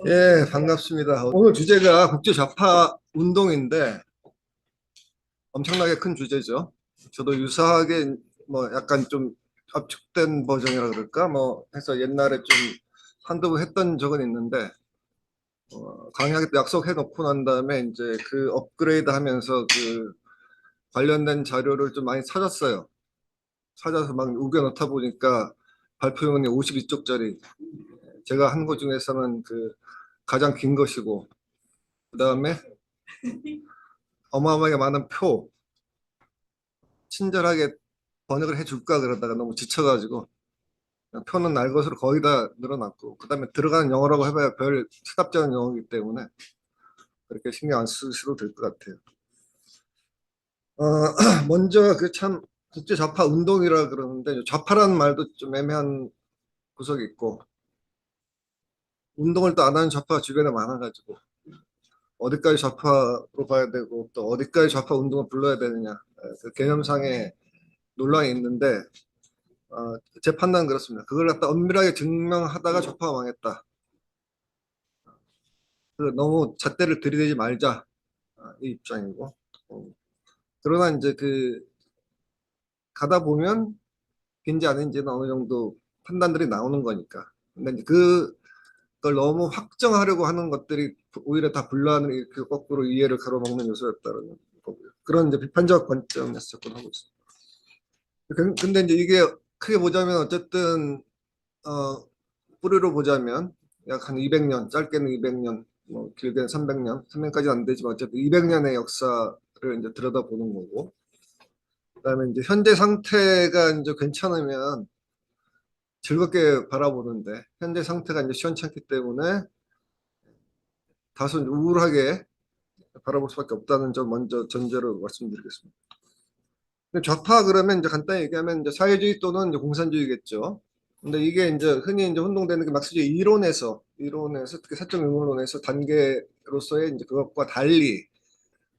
예, 반갑습니다. 오늘 주제가 국제 좌파 운동인데 엄청나게 큰 주제죠. 저도 유사하게 뭐 약간 좀 압축된 버전이라 그럴까 뭐 해서 옛날에 좀 한두 번 했던 적은 있는데 강의하기 때 약속해 놓고 난 다음에 이제 그 업그레이드 하면서 그 관련된 자료를 좀 많이 찾았어요. 찾아서 막 우겨 넣다 보니까 발표문이 52쪽짜리 제가 한 것 중에서는 그 가장 긴 것이고 그다음에 어마어마하게 많은 표 친절하게 번역을 해줄까 그러다가 너무 지쳐가지고 그냥 표는 날 것으로 거의 다 늘어났고 그 다음에 들어가는 영어라고 해봐야 별 수답지 않은 영어이기 때문에 그렇게 신경 안 쓰셔도 될 것 같아요. 어, 먼저 그 참 국제 좌파 운동이라 그러는데 좌파라는 말도 좀 애매한 구석이 있고 운동을 또 안 하는 좌파가 주변에 많아가지고 어디까지 좌파로 봐야 되고 또 어디까지 좌파 운동을 불러야 되느냐 그 개념상의 논란이 있는데 제 판단은 그렇습니다. 그걸 갖다 엄밀하게 증명하다가 좌파가 망했다. 너무 잣대를 들이대지 말자 이 입장이고 그러나 이제 그 가다 보면 빈지 아닌지는 어느 정도 판단들이 나오는 거니까 근데 이제 그걸 너무 확정하려고 하는 것들이 오히려 다 분란을 이렇게 거꾸로 이해를 가로막는 요소였다는 거고요. 그런 이제 비판적 관점에서 접근하고 있습니다. 근데 이제 이게 크게 보자면 어쨌든 뿌리로 보자면 약 한 200년, 짧게는 200년, 뭐 길게는 300년, 300년까지는 안 되지만 어쨌든 200년의 역사를 이제 들여다보는 거고, 그다음에 이제 현재 상태가 이제 괜찮으면 즐겁게 바라보는데 현재 상태가 이제 시원찮기 때문에 다소 우울하게 바라볼 수밖에 없다는 점 먼저 전제로 말씀드리겠습니다. 좌파 그러면 이제 간단히 얘기하면 이제 사회주의 또는 이제 공산주의겠죠. 근데 이게 이제 흔히 이제 혼동되는 게 막스주의 이론에서 특히 사적 의문론에서 단계로서의 이제 그것과 달리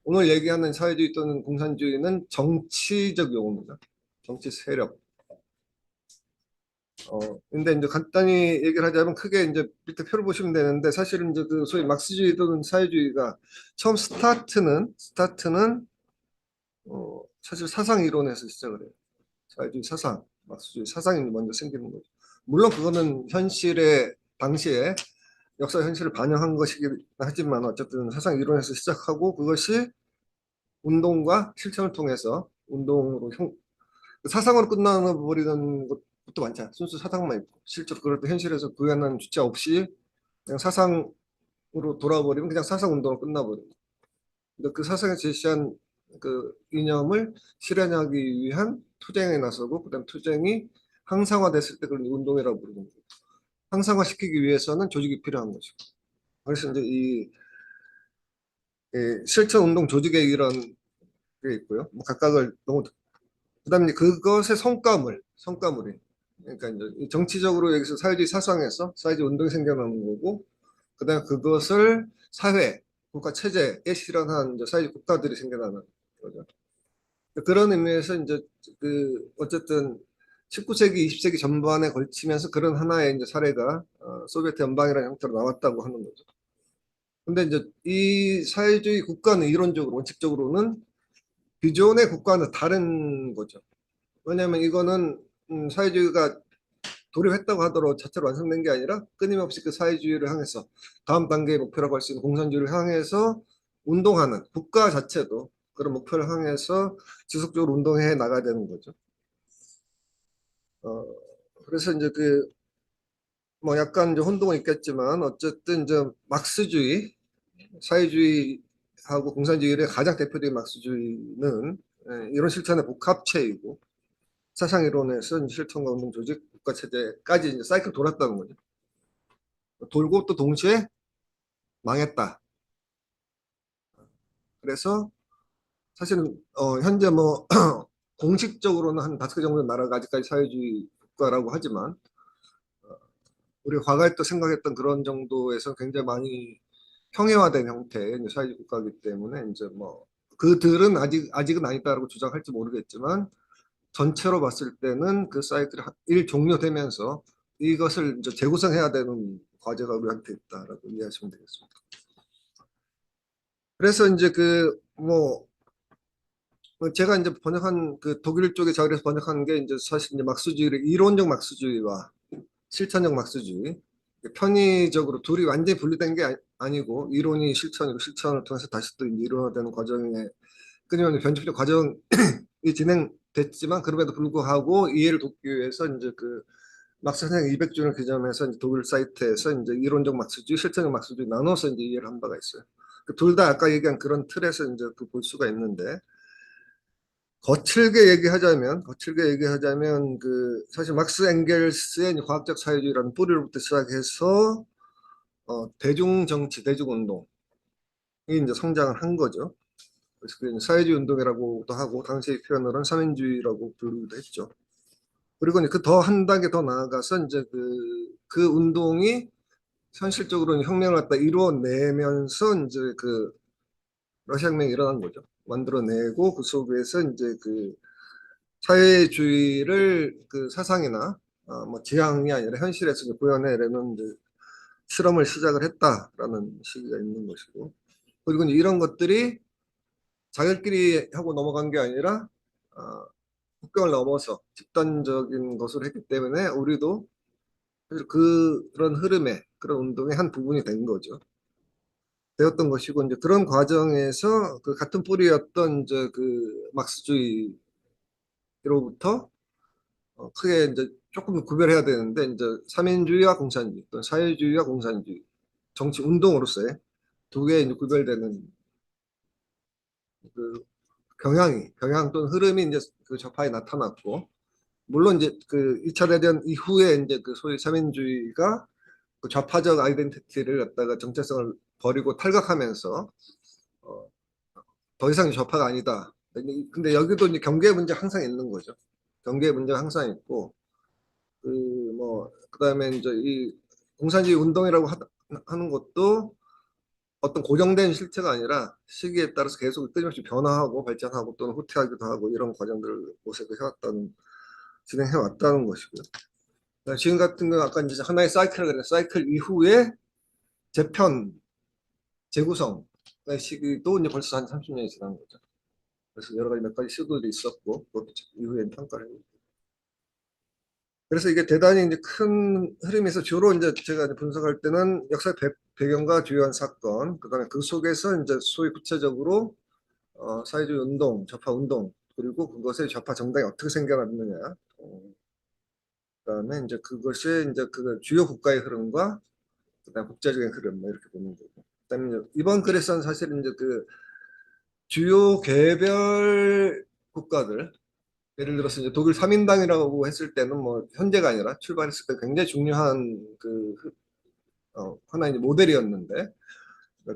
오늘 얘기하는 사회주의 또는 공산주의는 정치적 용어입니다. 정치 세력. 근데 이제 간단히 얘기를 하자면 크게 이제 밑에 표를 보시면 되는데 사실은 이제 그 소위 막스주의 또는 사회주의가 처음 스타트는 사실 사상 이론에서 시작을 해요. 사회주의 사상, 막스주의 사상이 먼저 생기는 거죠. 물론 그거는 현실의 당시에 역사 현실을 반영한 것이긴 하지만 어쨌든 사상 이론에서 시작하고 그것이 운동과 실천을 통해서 운동으로 사상으로 끝나버리는 것도 많잖아요. 순수 사상만 있고 실제로 그럴 때 현실에서 구현한 주체 없이 그냥 사상으로 돌아버리면 그냥 사상 운동으로 끝나버립니다. 근데 그 사상에 제시한 그 이념을 실현하기 위한 투쟁에 나서고 그다음 투쟁이 항상화됐을 때 그걸 운동이라고 부르는 거예요. 항상화시키기 위해서는 조직이 필요한 거죠. 그래서 이제 이 실천 운동 조직의 이런 게 있고요. 뭐 각각을 너무 그다음에 그것의 성과물이 그러니까 이제 정치적으로 여기서 사회주의 사상에서 사회주의 운동이 생겨나는 거고 그다음에 그것을 사회 국가 체제에 실현한 이제 사회주의 국가들이 생겨나는 거죠. 그런 의미에서 이제 그 어쨌든 19세기, 20세기 전반에 걸치면서 그런 하나의 이제 사례가 소비에트 연방이라는 형태로 나왔다고 하는 거죠. 근데 이제 이 사회주의 국가는 이론적으로 원칙적으로는 기존의 국가는 다른 거죠. 왜냐하면 이거는 사회주의가 도래했다고 하더라도 자체로 완성된 게 아니라 끊임없이 그 사회주의를 향해서 다음 단계의 목표라고 할 수 있는 공산주의를 향해서 운동하는 국가 자체도 그런 목표를 향해서 지속적으로 운동해 나가야 되는 거죠. 어, 그래서 이제 그 뭐 약간 이제 혼동은 있겠지만 어쨌든 이제 막스주의, 사회주의하고 공산주의의 가장 대표적인 막스주의는 이런 실천의 복합체이고 사상 이론에서 실천과 운동 조직 국가 체제까지 이제 사이클 돌았다는 거죠. 돌고 또 동시에 망했다. 그래서 사실은 현재 뭐 공식적으로는 한 다섯 개 정도 나라가 아직까지 사회주의 국가라고 하지만 우리 과거에 또 생각했던 그런 정도에서 굉장히 많이 형해화된 형태의 사회주의 국가이기 때문에 이제 뭐 그들은 아직은 아니다라고 주장할지 모르겠지만 전체로 봤을 때는 그 사이클이 일 종료되면서 이것을 이제 재구성해야 되는 과제가 우리한테 있다라고 이해하시면 되겠습니다. 그래서 이제 제가 이제 번역한 그 독일 쪽에 자기에서 번역한 게 이제 사실 이제 막스주의를 이론적 막스주의와 실천적 막스주의, 편의적으로 둘이 완전히 분리된 게 아니고 이론이 실천이고 실천을 통해서 다시 또 이론화되는 과정에 끊임없는 변칙적 과정이 진행됐지만 그럼에도 불구하고 이해를 돕기 위해서 이제 그 막스 선생 200주년 기념해서 이제 독일 사이트에서 이제 이론적 막스주의, 실천적 막스주의 나눠서 이제 이해를 한 바가 있어요. 둘 다 아까 얘기한 그런 틀에서 이제 볼 수가 있는데 거칠게 얘기하자면 그 사실 막스 엥겔스의 이제 과학적 사회주의라는 뿌리로부터 시작해서 대중정치, 대중운동이 이제 성장을 한 거죠. 그래서 그 사회주의 운동이라고도 하고 당시의 표현으로는三民주의라고 부르기도 했죠. 그리고 그 더 한 단계 더 나아가서 이제 그 운동이 현실적으로 혁명을 갖다 이루어내면서 이제 그 러시아 혁명이 일어난 거죠. 만들어내고 그 속에서 이제 그 사회주의를 그 사상이나 뭐 지향이 아니라 현실에서 이제 구현해내는 이제 실험을 시작을 했다라는 시기가 있는 것이고, 그리고 이제 이런 것들이 자기들끼리 하고 넘어간 게 아니라 국경을 넘어서 집단적인 것을 했기 때문에 우리도 사실 그런 흐름의 그런 운동의 한 부분이 된 거죠. 되었던 것이고 이제 그런 과정에서 그 같은 뿌리였던 이제 그 막스주의로부터 크게 이제 조금 구별해야 되는데 이제 삼인주의와 공산주의 또는 사회주의와 공산주의 정치 운동으로서의 두 개의 이제 구별되는 그 경향 또는 흐름이 이제 그 좌파에 나타났고, 물론 이제 그 2차 대전 이후에 이제 그 소위 삼인주의가 그 좌파적 아이덴티티를 갖다가 정체성을 버리고 탈각하면서 어, 더 이상 좌파가 아니다. 근데 여기도 이제 경계 문제 항상 있는 거죠. 경계 문제가 항상 있고 그다음에 이제 이 공산주의 운동이라고 하는 것도 어떤 고정된 실체가 아니라 시기에 따라서 계속 끊임없이 변화하고 발전하고 또는 후퇴하기도 하고 이런 과정들을 모색을 해왔다는 진행해 왔다는 것이고요. 지금 같은 경우 아까 이제 하나의 사이클을 그랬는데 사이클 이후에 재편 재구성의 시기도 이제 벌써 한 30년이 지난 거죠. 그래서 여러 가지 몇 가지 시도들이 있었고 그것도 이후에 평가를 했고. 그래서 이게 대단히 이제 큰 흐름에서 주로 이제 제가 이제 분석할 때는 역사 배경과 주요한 사건, 그다음에 그 속에서 이제 소위 구체적으로 사회주의 운동, 좌파 운동, 그리고 그것의 좌파 정당이 어떻게 생겨났느냐, 그다음에 이제 그것이 이제 그 주요 국가의 흐름과 그다음 국제적인 흐름 뭐 이렇게 보는 거고. 그다음에 이번 글에서는 사실 이제 그 주요 개별 국가들, 예를 들어서 이제 독일 3인당이라고 했을 때는 뭐 현재가 아니라 출발했을 때 굉장히 중요한 하나의 모델이었는데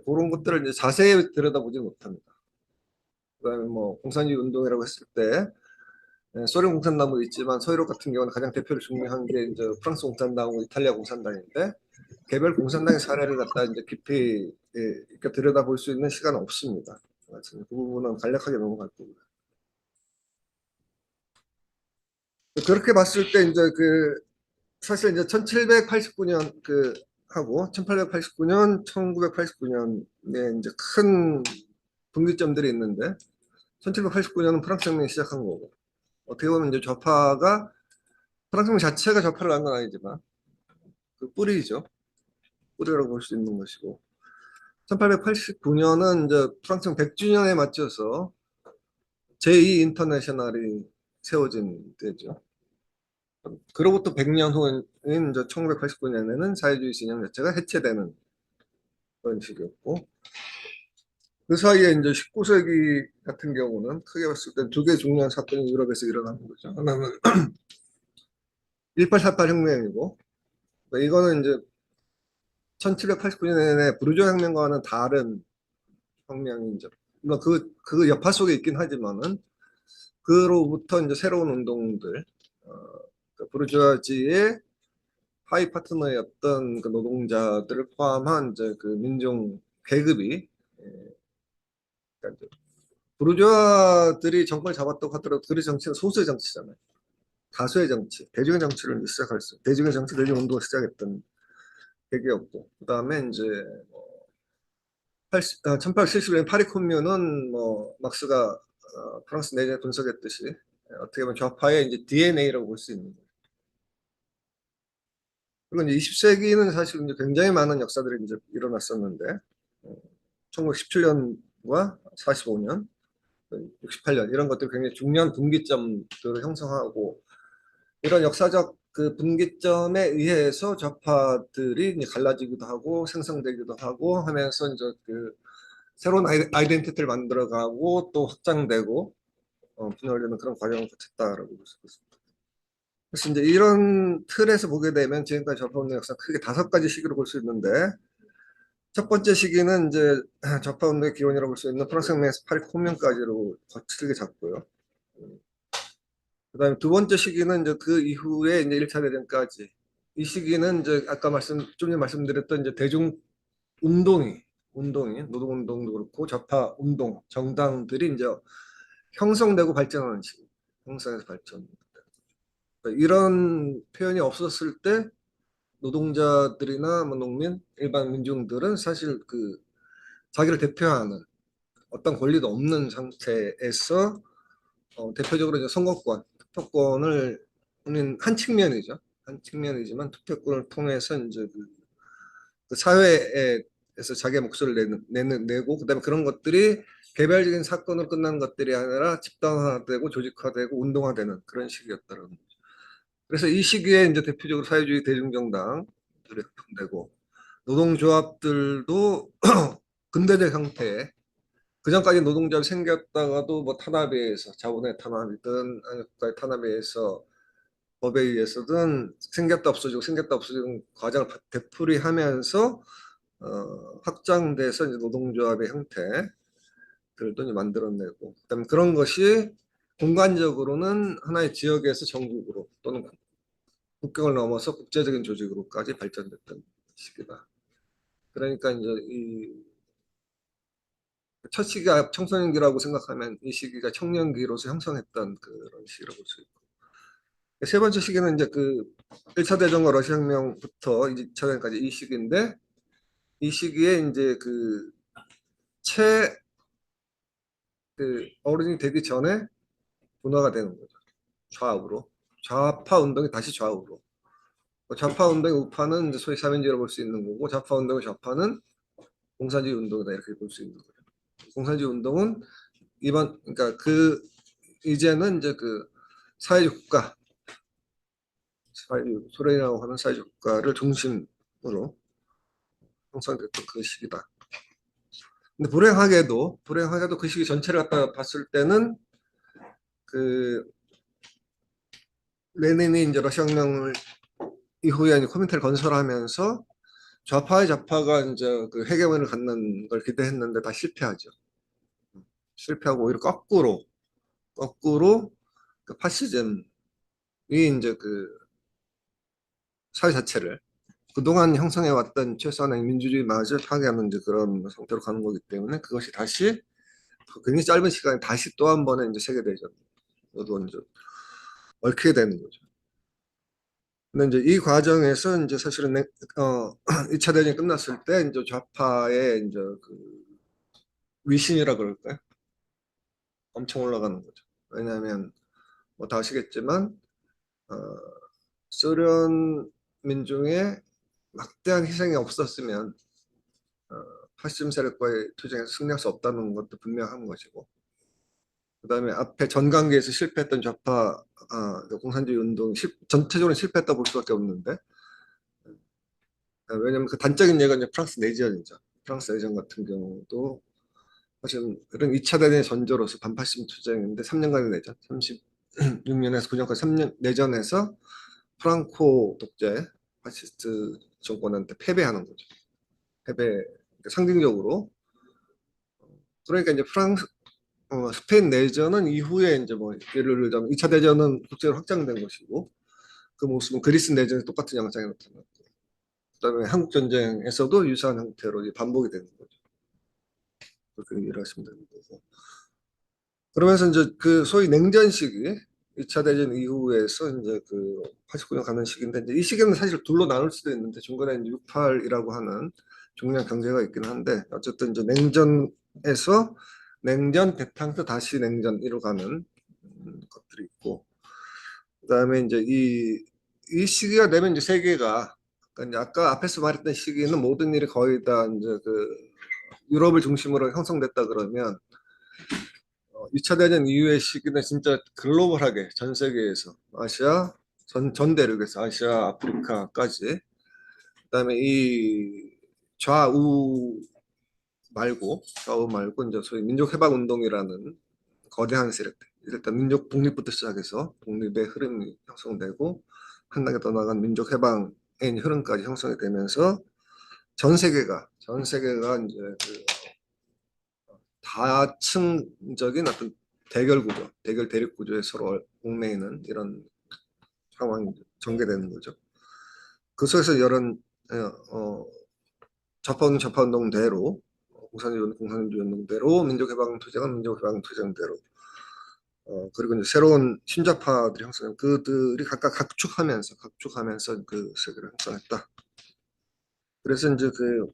그런 것들을 이제 자세히 들여다보지 못합니다. 그다음에 뭐 공산주의 운동이라고 했을 때 소련 공산당도 있지만 서유럽 같은 경우는 가장 대표를 중요한 게 이제 프랑스 공산당하고 이탈리아 공산당인데 개별 공산당의 사례를 갖다 이제 깊이 이렇게 들여다볼 수 있는 시간은 없습니다. 그 부분은 간략하게 넘어갈 겁니다. 그렇게 봤을 때 이제 사실 이제 1789년 하고 1889년, 1989년에 이제 큰 분기점들이 있는데 1789년은 프랑스 혁명이 시작한 거고 어떻게 보면 이제 좌파가 프랑스 혁명 자체가 좌파를 한 건 아니지만 그 뿌리죠. 뿌리라고 볼 수 있는 것이고 1889년은 이제 프랑스 혁명 100주년에 맞춰서 제2 인터내셔널이 세워진 때죠. 그로부터 100년 후인 이제 1989년에는 사회주의 진영 자체가 해체되는 그런 식이었고 그 사이에 이제 19세기 같은 경우는 크게 봤을 때 두 개 중요한 사건이 유럽에서 일어나는 거죠. 하나는 1848 혁명이고 이거는 이제 1789년에 부르주아 혁명과는 다른 혁명이죠. 물론 그 여파 속에 있긴 하지만은 그로부터 이제 새로운 운동들, 부르주아지의 하위 파트너였던 그 노동자들을 포함한 이제 그 민중 계급이 그러니까 부르주아들이 정권을 잡았다고 하더라도 그 정치는 소수의 정치잖아요. 다수의 정치, 대중의 정치를 시작할 수, 대중의 정치, 대중 운동을 시작했던 계기였고, 그 다음에 이제 1871년 파리 코뮌은 뭐 막스가 프랑스 내전에 분석했듯이 어떻게 보면 좌파의 이제 DNA라고 볼 수 있는 거예요. 그리고 이제 20세기는 사실 이제 굉장히 많은 역사들이 이제 일어났었는데 1917년과 45년, 68년 이런 것들이 굉장히 중요한 분기점들을 형성하고 이런 역사적 그 분기점에 의해서 좌파들이 이제 갈라지기도 하고 생성되기도 하고 하면서 이제 그 새로운 아이덴티티를 만들어가고 또 확장되고 분열되는 그런 과정을 거쳤다라고 볼 수 있습니다. 그래서 이제 이런 틀에서 보게 되면 지금까지 좌파운동 역사 크게 5가지 시기로 볼 수 있는데 첫 번째 시기는 이제 좌파운동의 기원이라고 볼 수 있는 프랑스 혁명에서 파리 코뮌까지로 거칠게 잡고요. 그다음에 두 번째 시기는 이제 그 이후에 이제 1차 대전까지 이 시기는 이제 아까 좀 전에 말씀드렸던 이제 대중 운동이 노동운동도 그렇고 좌파 운동 정당들이 이제 형성되고 발전하는 시기, 형성에서 발전. 그러니까 이런 표현이 없었을 때 노동자들이나 뭐 농민, 일반 민중들은 사실 그 자기를 대표하는 어떤 권리도 없는 상태에서 대표적으로 이제 선거권, 투표권을 한 측면이죠. 한 측면이지만 투표권을 통해서 이제 그 사회에서 자기의 목소리를 내고 그다음에 그런 것들이 개별적인 사건으로 끝나는 것들이 아니라 집단화되고 조직화되고 운동화되는 그런 시기였다는 거죠. 그래서 이 시기에 이제 대표적으로 사회주의 대중정당들이 형성되고 노동조합들도 근대적 형태의 그전까지 노동조합이 생겼다가도 뭐 탄압에 의해서 자본의 탄압이든 아니 국가의 탄압에 의해서 법에 의해서든 생겼다 없어지는 과정을 되풀이하면서 확장돼서 이제 노동조합의 형태들도 이제 만들어내고 그다음에 그런 것이 공간적으로는 하나의 지역에서 전국으로 또는 국경을 넘어서 국제적인 조직으로까지 발전됐던 시기다. 그러니까 이제 이 첫 시기가 청소년기라고 생각하면 이 시기가 청년기로서 형성했던 그런 시기라고 볼 수 있고 세 번째 시기는 이제 그 1차 대전과 러시아 혁명부터 2차 대전까지 이 시기인데 이 시기에 이제 어른이 되기 전에 분화가 되는 거죠. 좌우로. 좌파 운동이 다시 좌우로. 좌파 운동의 우파는 이제 소위 사민주의라고 볼 수 있는 거고 좌파 운동의 좌파는 공산주의 운동이다 이렇게 볼 수 있는 거죠. 공산주의 운동은 그러니까 이제는 이제 그 사회주의 국가, 소련이라고 하는 사회주의 국가를 중심으로 형성됐던 그 시기다. 근데 불행하게도 그 시기 전체를 갖다 봤을 때는 그 레닌이 이제 러시아 혁명 이후에 이제 코민텔을 건설하면서 좌파가 이제 그 헤게몬을 갖는 걸 기대했는데 다 실패하죠. 실패하고 오히려 거꾸로 그 파시즘이 이제 그 사회 자체를 그동안 형성해 왔던 최소한의 민주주의마저 파괴하는 이제 그런 상태로 가는 거기 때문에 그것이 다시 굉장히 짧은 시간에 다시 또 한 번의 이제 세계대전으로 이제 얽히게 되는 거죠. 근데 이제 이 과정에서 이제 사실은 2차 대전이 끝났을 때 이제 좌파의 이제 그 위신이라 그럴까요? 엄청 올라가는 거죠. 왜냐하면 뭐 다 아시겠지만 어, 소련 민중의 막대한 희생이 없었으면 어, 파시즘 세력과의 투쟁에서 승리할 수 없다는 것도 분명한 것이고 그다음에 앞에 전강기에서 실패했던 좌파 공산주의 운동이 전체적으로 실패했다 볼 수밖에 없는데 왜냐하면 그 단적인 예가 이제 프랑스 내전이죠. 프랑스 내전 같은 경우도 사실 그런 2차 대전의 전조로서 반파시즘 투쟁인데 3년간의 내전, 36년에서 9년까지 3년 내전에서 프랑코 독재 파시스트 정권한테 패배하는 거죠. 상징적으로 그러니까 이제 스페인 내전은 이후에 이제 뭐 예를 들자면 2차 대전은 국제로 확장된 것이고 그 모습은 그리스 내전에 똑같은 양상이 나타났고 그다음에 한국 전쟁에서도 유사한 형태로 반복이 되는 거죠. 그렇게 이해를 하시면 되는 거고. 그러면서 이제 그 소위 냉전 시기 2차 대전 이후에서 이제 그 89년 가는 시기인데 이제 이 시기는 사실 둘로 나눌 수도 있는데 중간에 이제 68이라고 하는 중요한 경제가 있긴 한데 어쨌든 이제 냉전에서 냉전 대탕에서 다시 냉전으로 가는 것들이 있고 그다음에 이제 이 시기가 되면 이제 세계가 그러니까 이제 아까 앞에서 말했던 시기는 모든 일이 거의 다 이제 그 유럽을 중심으로 형성됐다 그러면 2차 대전 이후의 시기는 진짜 글로벌하게 전 세계에서 아시아 전 대륙에서 아시아 아프리카까지 그다음에 이 좌우 좌우 말고 이제 소위 민족해방운동이라는 거대한 세력들 일단 민족 독립부터 시작해서 독립의 흐름이 형성되고 한 단계 더 나간 민족해방의 흐름까지 형성이 되면서 전 세계가 이제 그 다층적인 어떤 대결 대립 구조에 서로 얽매이는 이런 상황이 전개되는 거죠. 그 속에서 여론 어, 좌파운동대로 공산주의 운동대로 민족해방투쟁은 민족해방투쟁대로 그리고 이제 새로운 신좌파들이 형성 그들이 각각 각축하면서 그 세계를 형성했다. 그래서 이제 그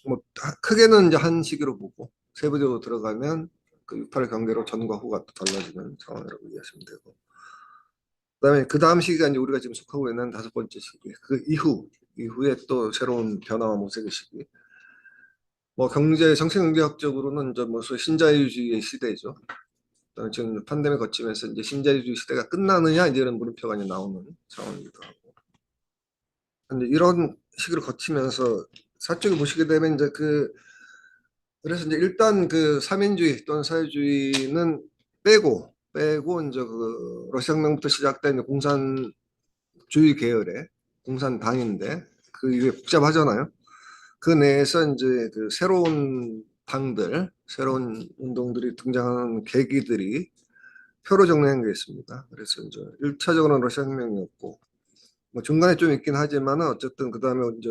뭐 크게는 이제 한 시기로 보고 세부적으로 들어가면 그 68 경계로 전과 후가 또 달라지는 상황이라고 이해하시면 되고 그다음에 그 다음 시기가 이제 우리가 지금 속하고 있는 다섯 번째 시기 그 이후에 또 새로운 변화와 모색의 시기 뭐 정책 경제학적으로는 이제 뭐 소위 신자유주의의 시대죠. 그다음에 지금 팬데믹 거치면서 이제 신자유주의 시대가 끝나느냐 이제 이런 물음표가 이제 나오는 상황이기도 하고 근데 이런 시기를 거치면서 사쪽에 보시게 되면 이제 그래서 이제 일단 그 삼인주의 또는 사회주의는 빼고 이제 그 러시아 혁명부터 시작된 공산주의 계열의 공산당인데 그 이게 복잡하잖아요. 그 내에서 이제 그 새로운 당들, 새로운 운동들이 등장하는 계기들이 표로 정리한 게 있습니다. 그래서 이제 1차적으로는 러시아 혁명이었고 뭐 중간에 좀 있긴 하지만 어쨌든 그 다음에 이제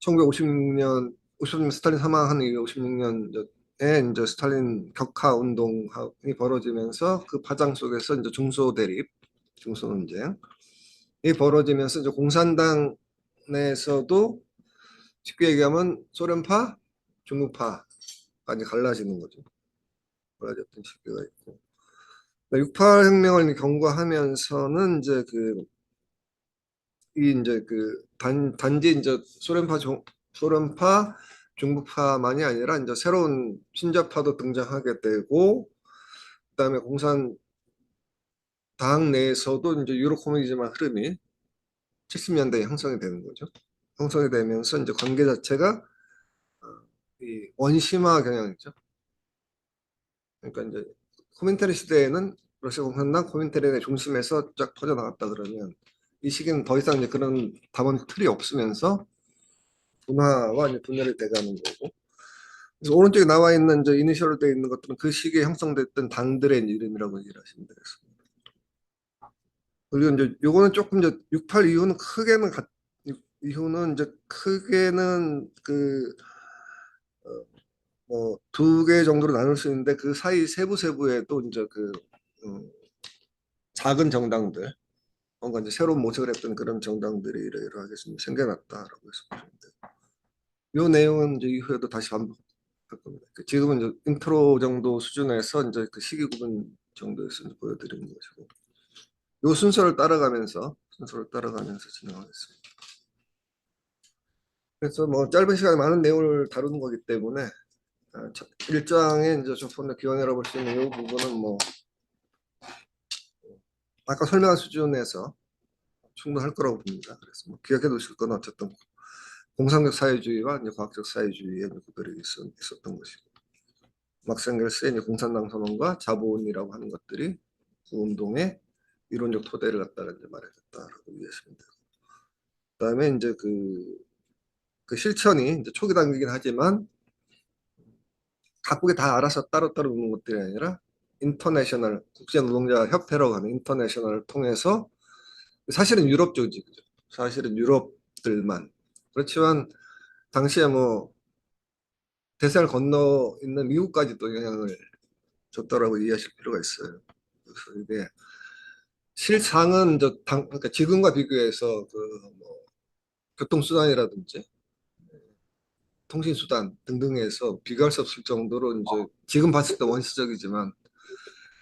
1956년 56년 스탈린 사망한 이후 56년에 이제 스탈린 격하 운동이 벌어지면서 그 파장 속에서 이제 중소 대립, 중소 논쟁이 벌어지면서 이제 공산당 내에서도 쉽게 얘기하면 소련파, 중국파까지 갈라지는 거죠. 갈라졌던 시기가 있고. 68 혁명을 경과하면서는 이제 이제 단지 이제 소련파, 중국파만이 아니라 이제 새로운 신자파도 등장하게 되고, 그다음에 공산당 내에서도 이제 유로 코미니즘의 흐름이 70년대에 형성이 되는 거죠. 형성이 되면서 이제 관계 자체가 이 원심화 경향이죠. 그러니까 이제 코민테르 시대에는 러시아 공산당 코민테르의 중심에서 쫙 퍼져나갔다 그러면 이 시기는 더 이상 이제 그런 담원 틀이 없으면서 분화와 이제 분열이 돼가는 거고. 그래서 오른쪽에 나와 있는 저 이니셜로 되어 있는 것들은 그 시기에 형성됐던 당들의 이름이라고 얘기를 하시면 되겠습니다. 그리고 이제 요거는 조금 이제 68 이후는 이후는 이제 크게는 뭐 두 개 정도로 나눌 수 있는데 그 사이 세부에도 이제 음, 작은 정당들 뭔가 이제 새로운 모색을 했던 그런 정당들이 이러이러하게 생겨났다라고 해서 보시면 돼요. 요 내용은 이제 이후에도 다시 반복할 겁니다. 지금은 이제 인트로 정도 수준에서 이제 그 시기 구분 정도에서 이제 보여드리는 것이고, 요 순서를 따라가면서 진행하겠습니다. 그래서 뭐 짧은 시간에 많은 내용을 다루는 거기 때문에 일장에 이제 조금 더 기원해라 볼 수 있는 이 부분은 뭐 아까 설명한 수준에서 충분할 거라고 봅니다. 그래서 뭐 기억해 두실 건 어쨌든 공상적 사회주의와 이제 과학적 사회주의의 구별이 있었던 것이고 막스앵겔스의 이제 공산당 선언과 자본이라고 하는 것들이 그 운동의 이론적 토대를 갖다가 이제 마련했다라고 이해하시면 되고 그다음에 이제 그 실천이 이제 초기 단계이긴 하지만 각국이 다 알아서 따로따로 노는 것들이 아니라 인터내셔널 국제노동자 협회라고 하는 인터내셔널을 통해서 사실은 유럽 조직이죠. 사실은 유럽들만 그렇지만 당시에 뭐 대세를 건너 있는 미국까지도 영향을 줬다라고 이해하실 필요가 있어요. 그래서 이게 실상은 그러니까 지금과 비교해서 그뭐 교통수단이라든지 통신수단 등등에서 비교할 수 없을 정도로 이제 지금 봤을 때 원시적이지만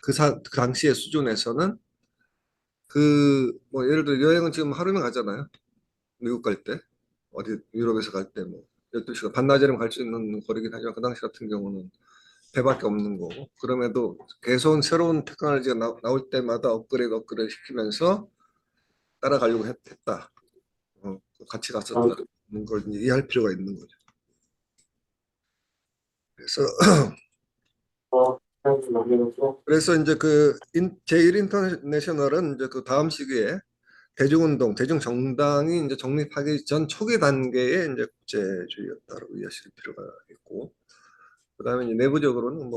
그 당시의 수준에서는 그 뭐 예를 들어 여행은 지금 하루면 가잖아요. 미국 갈 때, 어디 유럽에서 갈 때 뭐 12시간 반나절이면 갈 수 있는 거리긴 하지만 그 당시 같은 경우는 배밖에 없는 거고 그럼에도 계속 새로운 테크놀로지가 나올 때마다 업그레이드 시키면서 따라가려고 했다. 같이 갔었다는 걸 이제 이해할 필요가 있는 거죠. 그래서 그래서 이제 제1 인터내셔널은 이제 그 다음 시기에 대중운동, 대중정당이 이제 정립하기 전 초기 단계의 이제 국제주의였다고 이해하실 필요가 있고, 그다음에 이제 내부적으로는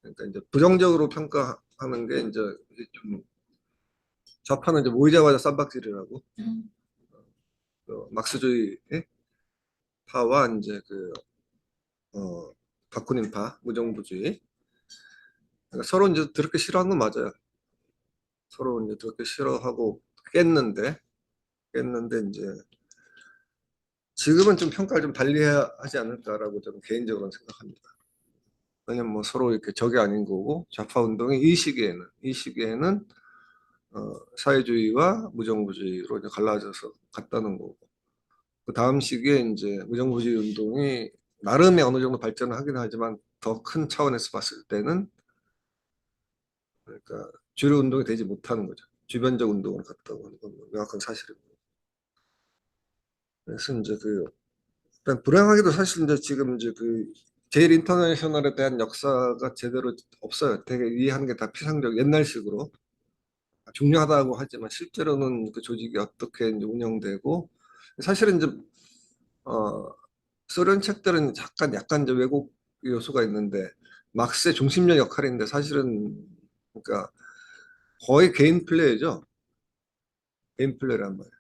그러니까 이제 부정적으로 평가하는 게 이제 좀 좌파는 이제 모이자마자 쌈박질이라고 막스주의 파와 이제 어, 바쿠닌파 무정부주의 그러니까 서로 이제 그렇게 싫어하는 건 맞아요. 서로 이제 그렇게 싫어하고 깼는데 이제 지금은 좀 평가를 좀 달리 해야 하지 않을까라고 저는 개인적으로는 생각합니다. 왜냐면 뭐 서로 이렇게 적이 아닌 거고 좌파 운동이 이 시기에는 사회주의와 무정부주의로 이제 갈라져서 갔다는 거고 그 다음 시기에 이제 무정부주의 운동이 나름의 어느 정도 발전을 하긴 하지만 더 큰 차원에서 봤을 때는 그러니까 주류 운동이 되지 못하는 거죠. 주변적 운동으로 갔다고 하는 건 명확한 사실이고. 그래서 이제 일단 불행하게도 사실 이제 지금 이제 제일 인터내셔널에 대한 역사가 제대로 없어요. 되게 이해하는 게 다 피상적 옛날식으로 중요하다고 하지만 실제로는 그 조직이 어떻게 이제 운영되고 사실은 이제 어 소련 책들은 약간 이제 왜곡 요소가 있는데 막스의 중심적 역할인데 사실은 그러니까 거의 개인 플레이죠. 개인 플레이란 말이에요.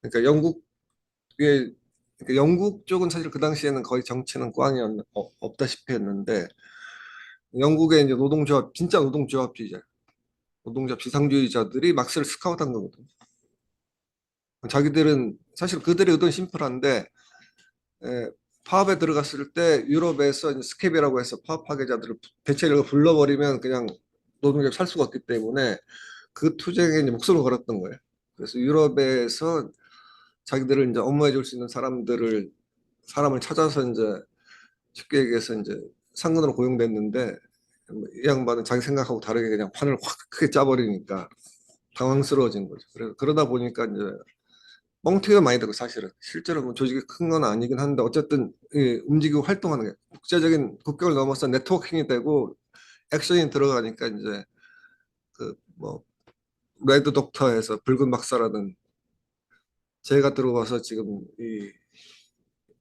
그러니까 영국 쪽은 사실 그 당시에는 거의 정치는 없다시피 했는데 영국의 이제 진짜 노동조합 지상주의자들이 막스를 스카우트한 거거든요. 자기들은 사실 그들의 의도는 심플한데 파업에 들어갔을 때 유럽에서 이제 스케비라고 해서 파업 파괴자들을 대체적으로 불러버리면 그냥 노동조합 살 수가 없기 때문에 그 투쟁에 이제 목숨을 걸었던 거예요. 그래서 유럽에서 자기들을 이제 업무해 줄 수 있는 사람을 찾아서 이제 쉽게 얘기해서 이제 상근으로 고용됐는데 이 양반은 자기 생각하고 다르게 그냥 판을 확 크게 짜버리니까 당황스러워진 거죠. 그러다 보니까 이제 뻥튀기가 많이 되고 사실은 실제로 뭐 조직이 큰 건 아니긴 한데 어쨌든 움직이고 활동하는 게 국제적인 국경을 넘어서 네트워킹이 되고 액션이 들어가니까 이제 뭐 레드 독터에서 붉은 박사라는 제가 들어가서 지금 이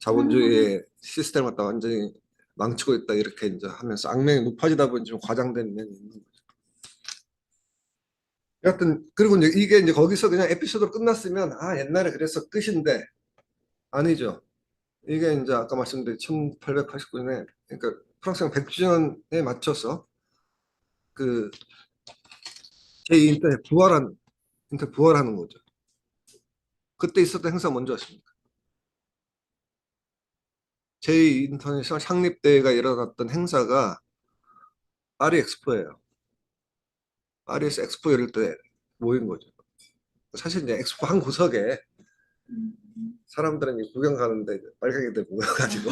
자본주의의 시스템을 갖다 완전히 망치고 있다 이렇게 이제 하면서 악명이 높아지다 보니 좀 과장된 면이 있는 거죠. 여하튼 그리고 이제 이게 이제 거기서 그냥 에피소드로 끝났으면 옛날에 그래서 끝인데 아니죠. 이게 이제 아까 말씀드린 1889년에 그러니까 프랑스가 100주년에 맞춰서 그 인터 부활하는 거죠. 그때 있었던 행사 뭔지 아십니까? 제2인터내셔널 창립대회가 일어났던 행사가 파리 엑스포예요. 파리에서 엑스포 열릴 때 모인 거죠. 사실 이제 엑스포 한 구석에 사람들은 이제 구경 가는데 이제 빨갱이들 모여가지고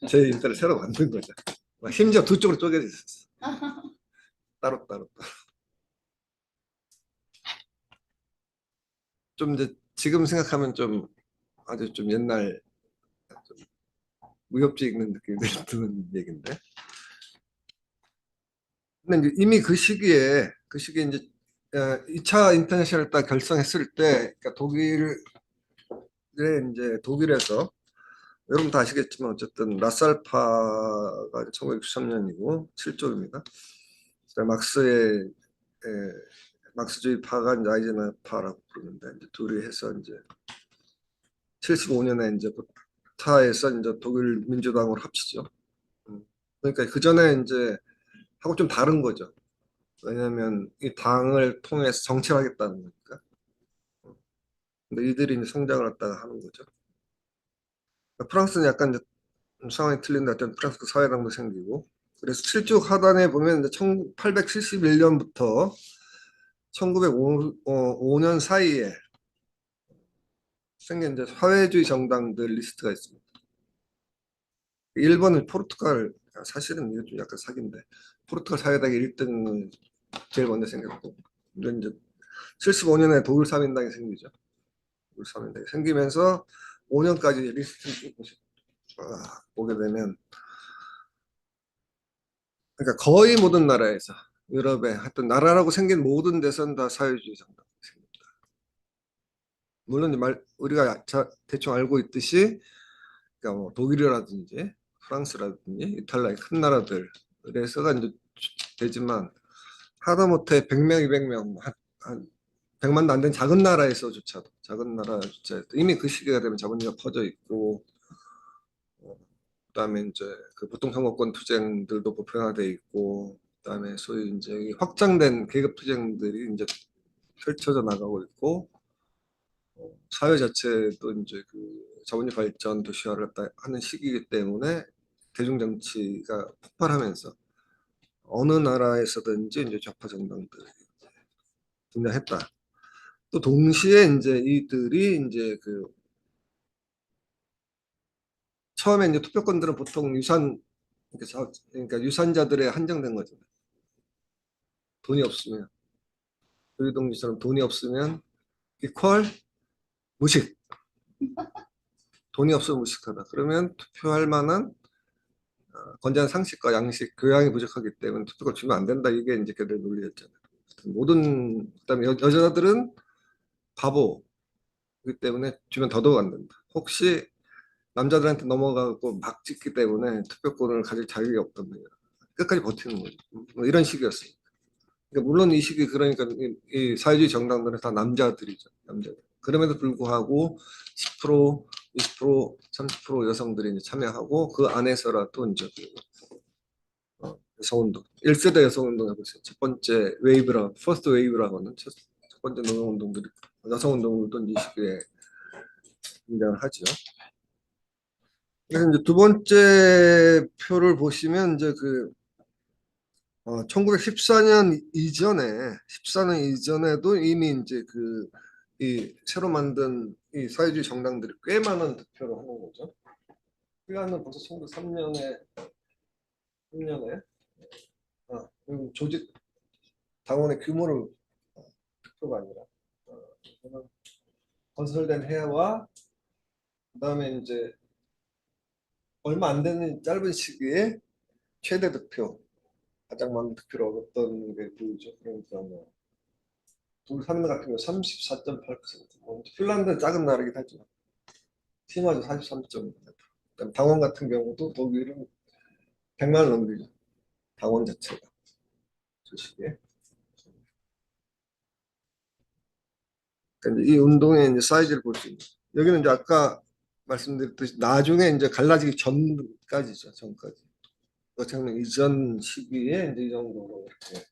제 인터를 새로 만든 거죠. 심지어 두 쪽으로 쪼개져 있었어. 따로. 좀 이제 지금 생각하면 좀 아주 좀 옛날 좀 무협지 읽는 느낌이 드는 얘기인데. 근데 이제 이미 그 시기에 이제 2차 인터내셔널 딱 결성했을 때, 그러니까 독일에서 여러분 다 아시겠지만 어쨌든 라살파가 1963년이고 7조입니다. 에, 막스주의 파가 이제 아이젠하워파라고 부르는데 이제 둘이 해서 이제 75년에 이제 타에서 이제 독일 민주당으로 합치죠. 음. 그러니까 그 전에 이제 하고 좀 다른 거죠. 왜냐하면 이 당을 통해서 정치하겠다는 거니까. 근데 이들이 이제 성장을 갖다가 하는 거죠. 그러니까 프랑스는 약간 이제 좀 상황이 틀린데 하여튼 프랑스 사회당도 생기고. 그래서 칠죽 하단에 보면 이제 1871년부터 1905년 사이에 생긴 이제 사회주의 정당들 리스트가 있습니다. 1번은 포르투갈, 사실은 이게 좀 약간 사기인데, 포르투갈 사회당의 1등은 제일 먼저 생겼고, 이제 75년에 독일 3인당이 생기죠. 독일 3인당이 생기면서 5년까지 리스트를 쭉 보게 되면, 그러니까 거의 모든 나라에서, 유럽에 하여튼 나라라고 생긴 모든 데선 다 사회주의 정당이 생깁니다. 물론 이제 우리가 대충 알고 있듯이, 그러니까 뭐 독일이라든지 프랑스라든지 이탈리아의 큰 나라들에서가 이제 되지만 하다못해 100명, 200명, 한 100만도 안 된 작은 나라에서조차도 작은 나라조차도 이미 그 시기가 되면 자본주의가 퍼져 있고 그다음에 이제 그 보통선거권 투쟁들도 보편화돼 있고 그다음에 소위 이제 확장된 계급 투쟁들이 이제 펼쳐져 나가고 있고 사회 자체도 이제 그 자본주의 발전 도시화를 하는 시기이기 때문에 대중 정치가 폭발하면서 어느 나라에서든지 이제 좌파 정당들이 등장했다. 또 동시에 이제 이들이 이제 그 처음에 이제 투표권들은 보통 그러니까 유산자들의 한정된 거죠. 돈이 없으면 조희동지처럼 돈이 없으면 이퀄 무식. 돈이 없으면 무식하다. 그러면 투표할 만한 건전한 상식과 양식, 교양이 부족하기 때문에 투표권 주면 안 된다. 이게 이제 걔들 논리였잖아요. 모든 그다음에 여자들은 바보이기 때문에 주면 더더욱 안 된다. 혹시 남자들한테 넘어가고 막 찍기 때문에 투표권을 가질 자격이 없단 말이야. 끝까지 버티는 거죠. 뭐 이런 식이었어요. 그러니까 물론 이 시기 그러니까 이 사회주의 정당들은 다 남자들이죠. 남자들. 그럼에도 불구하고 10%, 20%, 30% 여성들이 이제 참여하고 그 안에서라도 이제 여성운동, 1세대 여성운동 해보세요. 첫 번째 퍼스트 웨이브라고 하는 첫 번째 노동운동들이 여성운동들도 이 시기에 등장을 하죠. 그래서 이제 두 번째 표를 보시면 이제 그 1914년 이전에 14년 이전에도 이미 이제 그 이 새로 만든 이 사회주의 정당들이 꽤 많은 득표를 하는 거죠. 휘하는 벌써 1903년에 3년에 조직 당원의 규모를 득표가 아니라 건설된 해와 그다음에 이제 얼마 안 되는 짧은 시기에 최대 득표 가장 많은 득표를 얻었던 게 보이죠. 그러니까 뭐 독일 3인 같은 경우 34.8%. 핀란드는 작은 나라이긴 하지만 팀마저 43.8%. 당원 같은 경우도 독일은 100만을 넘기죠. 당원 자체가 저 시기에. 그러니까 이 운동의 이제 사이즈를 볼 수 있는. 여기는 이제 아까 말씀드렸듯이 나중에 이제 갈라지기 전까지죠. 전까지. 어쩌면 이전 시기에 이제 이 정도로 이렇게.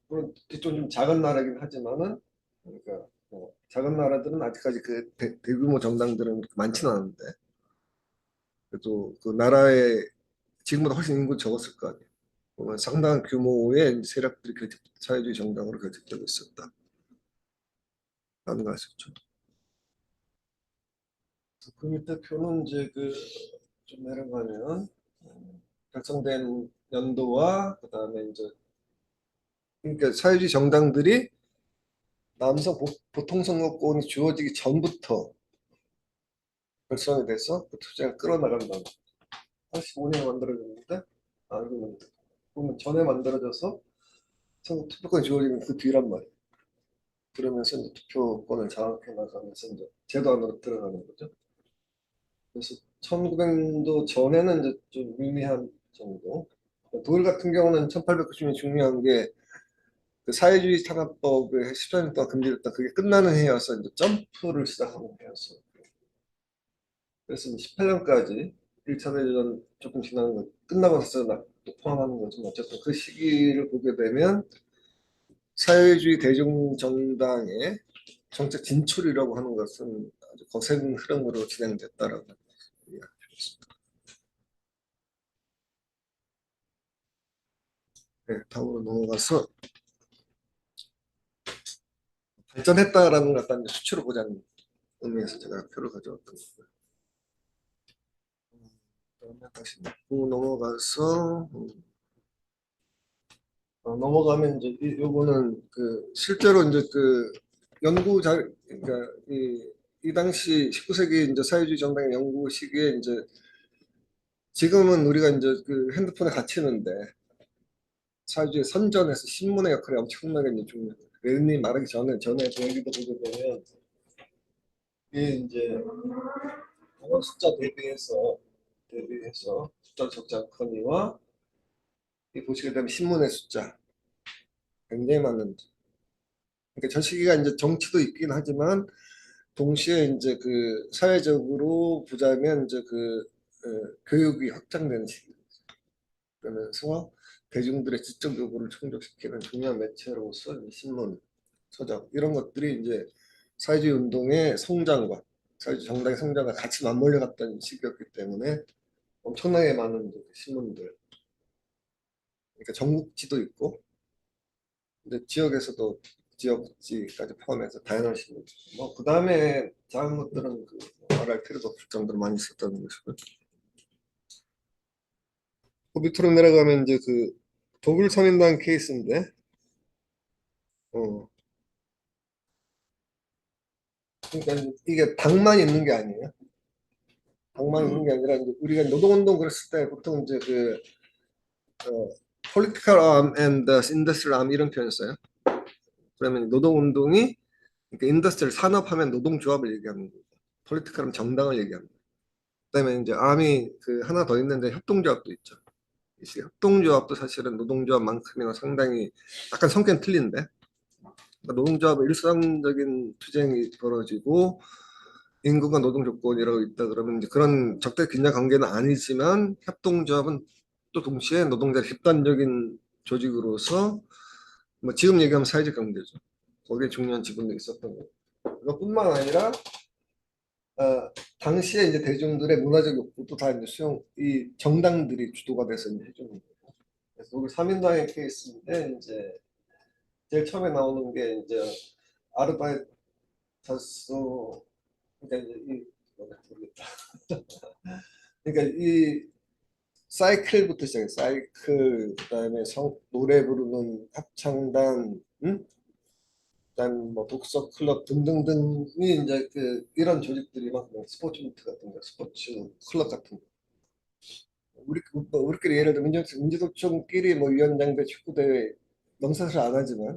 물론 뒤쪽 좀 작은 나라긴 하지만은 그러니까 작은 나라들은 아직까지 그 대규모 정당들은 많지는 않은데 그래도 그 나라에 지금보다 훨씬 인구 적었을 거 아니에요. 보면 상당한 규모의 세력들이 사회주의 정당으로 결집되고 있었다. 라는 걸 알 수 있죠. 그 밑에 표는 이제 그 좀 내려가면 결성된 연도와 그다음에 이제 그러니까 사회주의 정당들이 남성 보통 선거권이 주어지기 전부터 결성이 돼서 그 투쟁을 끌어나간다. 85년에 만들어졌는데 이거 보면 전에 만들어져서 선거 투표권이 주어지는 그 뒤란 말이에요. 그러면서 이제 투표권을 장악해 나가면서 이제 제도 안으로 들어가는 거죠. 그래서 1900년도 전에는 이제 좀 미미한 정도. 독일 같은 경우는 1890년 중요한 게 그 사회주의 탄압법에 14년 동안 금지됐다. 그게 끝나는 해여서 이제 점프를 시작하는 해였어요. 그래서 18년까지 1차 대전 조금 지난 거 끝나고 나서 또 포함하는 거지만 어쨌든 그 시기를 보게 되면 사회주의 대중정당의 정책 진출이라고 하는 것은 아주 거센 흐름으로 진행됐다라고 이야기했습니다. 네, 다음으로 넘어가서 발전했다라는 걸 갖다 이제 수치로 보자는 의미에서 제가 표를 가져왔던 거고요. 그다음에 다시 넘어가서 넘어가면 이제 요거는 그 실제로 이제 그 연구 그러니까 이 당시 19세기 이제 사회주의 정당의 연구 시기에 이제 지금은 우리가 이제 그 핸드폰에 갇히는데 사회주의 선전에서 신문의 역할이 엄청나게 이제 중요해요. 레닌이 말하기 전에 그 얘기도 보게 되면 이게 이제 병원 숫자 대비해서 숫자 적지 않거니와 이 보시게 되면 신문의 숫자 굉장히 많은 그러니까 저 시기가 이제 정치도 있긴 하지만 동시에 이제 그 사회적으로 보자면 이제 그 교육이 확장되는 시기 그러면서 대중들의 지적 요구를 충족시키는 중요한 매체로서 이 신문, 서적 이런 것들이 이제 사회주의 운동의 성장과 사회주의 정당의 성장과 같이 맞물려 갔던 시기였기 때문에 엄청나게 많은 이제 신문들 그러니까 전국지도 있고 근데 지역에서도 지역지까지 포함해서 다양한 신문 뭐그 다음에 작은 것들은 그 말할 필요도 없을 정도로 많이 있었다는 것이고 그 밑으로 내려가면 이제 그 독일 선인당 케이스인데 어 그러니까 이게 당만 있는 게 아니에요. 당만 있는 게 아니라 이제 우리가 노동운동 그랬을 때 보통 이제 그 어, political arm and the industrial arm 이런 표현 써요. 그러면 노동운동이 그러니까 인더스트리얼 산업하면 노동조합을 얘기하는 거고 폴리티컬은 정당을 얘기합니다. 그다음에 이제 암이 그 하나 더 있는데 협동조합도 있죠. 이 협동조합도 사실은 노동조합만큼이나 상당히 약간 성격은 틀린데 그러니까 노동조합의 일상적인 투쟁이 벌어지고 임금과 노동 조건이라고 있다 그러면 이제 그런 적대 긴장 관계는 아니지만 협동조합은 또 동시에 노동자 집단적인 조직으로서 뭐 지금 얘기하면 사회적 경제죠. 거기에 중요한 지분도 있었던 거고 그것뿐만 아니라 당시에 이제 대중들의 문화적 욕구도 다 이제 이 정당들이 주도가 돼서 이제 해주는 거고. 그래서 우리 3인당의 케이스인데 이제 제일 처음에 나오는 게 이제 아르바이트스 그러니까 이제 모르겠다. 그러니까 이 사이클부터 시작해 사이클 그다음에 노래 부르는 합창단 그다음 뭐 독서 클럽 등등등이 이제 그 이런 조직들이 막 스포츠 미트 같은 거 스포츠 클럽 같은 거 우리끼리 예를 들면 민주노총끼리 뭐 위원장대 축구대회 명사를 안 하지만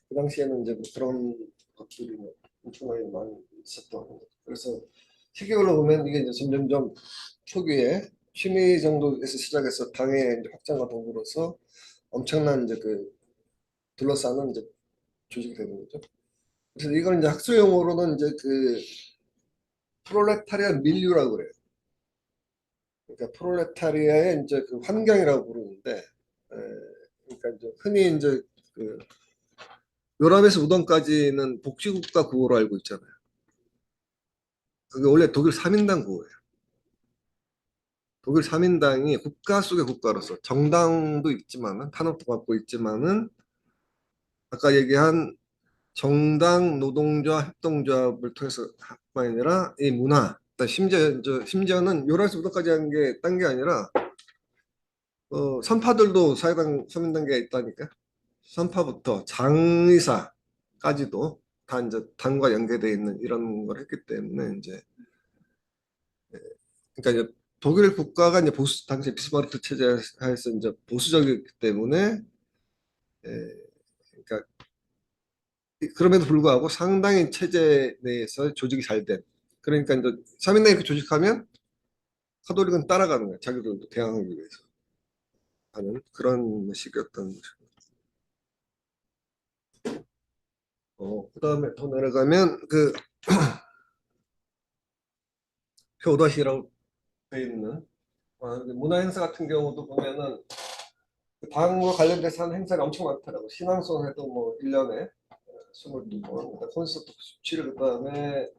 그 당시에는 이제 뭐 그런 것들이 뭐 엄청나게 많이 있었던 거죠. 그래서 시기별로 보면 이게 이제 점점점 초기에 취미 정도에서 시작해서 당의 이제 확장과 더불어서 엄청난 이제 그 둘러싸는 이제 조직이 되는 거죠. 그래서 이걸 이제 학술 용어로는 이제 그 프롤레타리아 밀류라고 그래요. 그러니까 프롤레타리아의 이제 그 환경이라고 부르는데, 그러니까 이제 흔히 이제 그 요람에서 우던까지는 복지국가 구호로 알고 있잖아요. 그게 원래 독일 3인당 구호예요. 독일 3인당이 국가 속의 국가로서 정당도 있지만은 탄압도 받고 있지만은 아까 얘기한 정당 노동조합 협동조합을 통해서 뿐만 아니라 이 문화 심지어는 요람에서 우던까지 한 게 딴 게 아니라 선파들도 사회당 서민단계에 있다니까. 선파부터 장의사까지도 다 이제 당과 연계되어 있는 이런 걸 했기 때문에 이제 그러니까 이제 독일 국가가 이제 보수 당시 비스마르크 체제 하에서 이제 보수적이기 때문에 그러니까 그럼에도 불구하고 상당히 체제 내에서 조직이 잘 된. 그러니까 이제 3인당 이렇게 조직하면 카톨릭은 따라가는 거야. 자기들도 대항하기 위해서 하는 그런 식이었던 거죠. 그다음에 더 내려가면 그 표더시라고 돼 있는 문화 행사 같은 경우도 보면은 그 당과 관련돼서 하는 행사가 엄청 많더라고. 신앙송회도 뭐 1년에 22번, 콘서트 97, 그다음에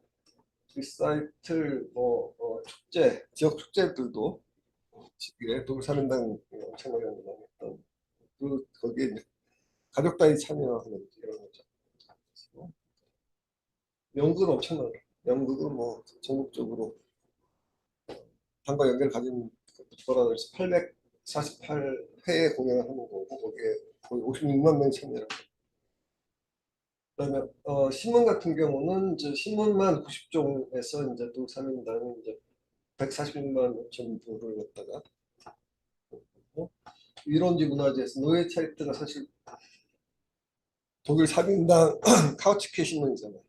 리사이틀, 축제, 지역 축제들도 시기에 돌사는당 엄청나게 많았던 거기에 이제 가족 단위 참여하는 이런 거죠. 연극은 엄청나요. 연극은 뭐 전국적으로 당과 연계를 가진 뭐라 그래서 848회 공연을 하는 거고 거기에 거의 56만 명이 참여를 하고 그다음에 신문 같은 경우는 이제 신문만 90종에서 이제 또 3인당은 이제 146만 5천 부를 갖다가 위론지 문화재에서 노예 차이트가 사실 독일 3인당 카우치케 신문이잖아요.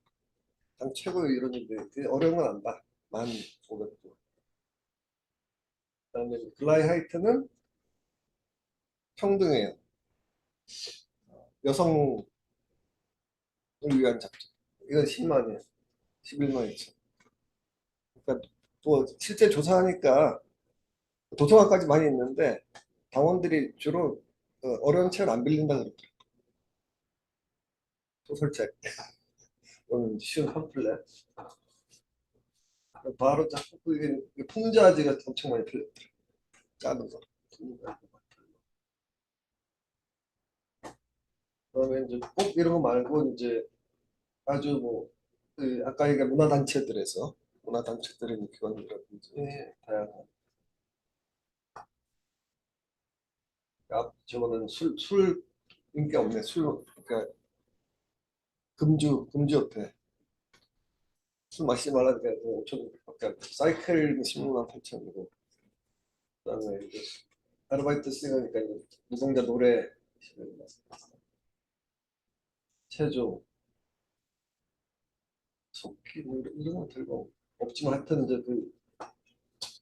당 최고의 이론인데 그게 어려운 건 안다. 1,500부. 그다음에 글라이 하이트는 평등해요. 여성을 위한 작품. 이건 10만이에요. 11만 2천. 그러니까 뭐 실제 조사하니까 도서관까지 많이 있는데 당원들이 주로 어려운 책을 안 빌린다 그러더라고요. 소설책, 쉬운 팜플렛. 바로 자꾸 그게 풍자지가 엄청 많이 풀렸더라고요. 작은 거. 그다음에 이제 꼭 이런 거 말고 이제 아주 뭐 아까 얘기한 문화단체들에서 문화단체들의 기관이라든지 다양한 저거는 술 인기 없네. 그러니까 금주협회 술 마시지 말라니까 5,600밖에 안 돼. 사이클 16만 8천이고 그다음에 이제 아르바이트 쓰니까 이제 노동자 노래 체조 속기 뭐 이런 거 들고 없지만 하여튼 이제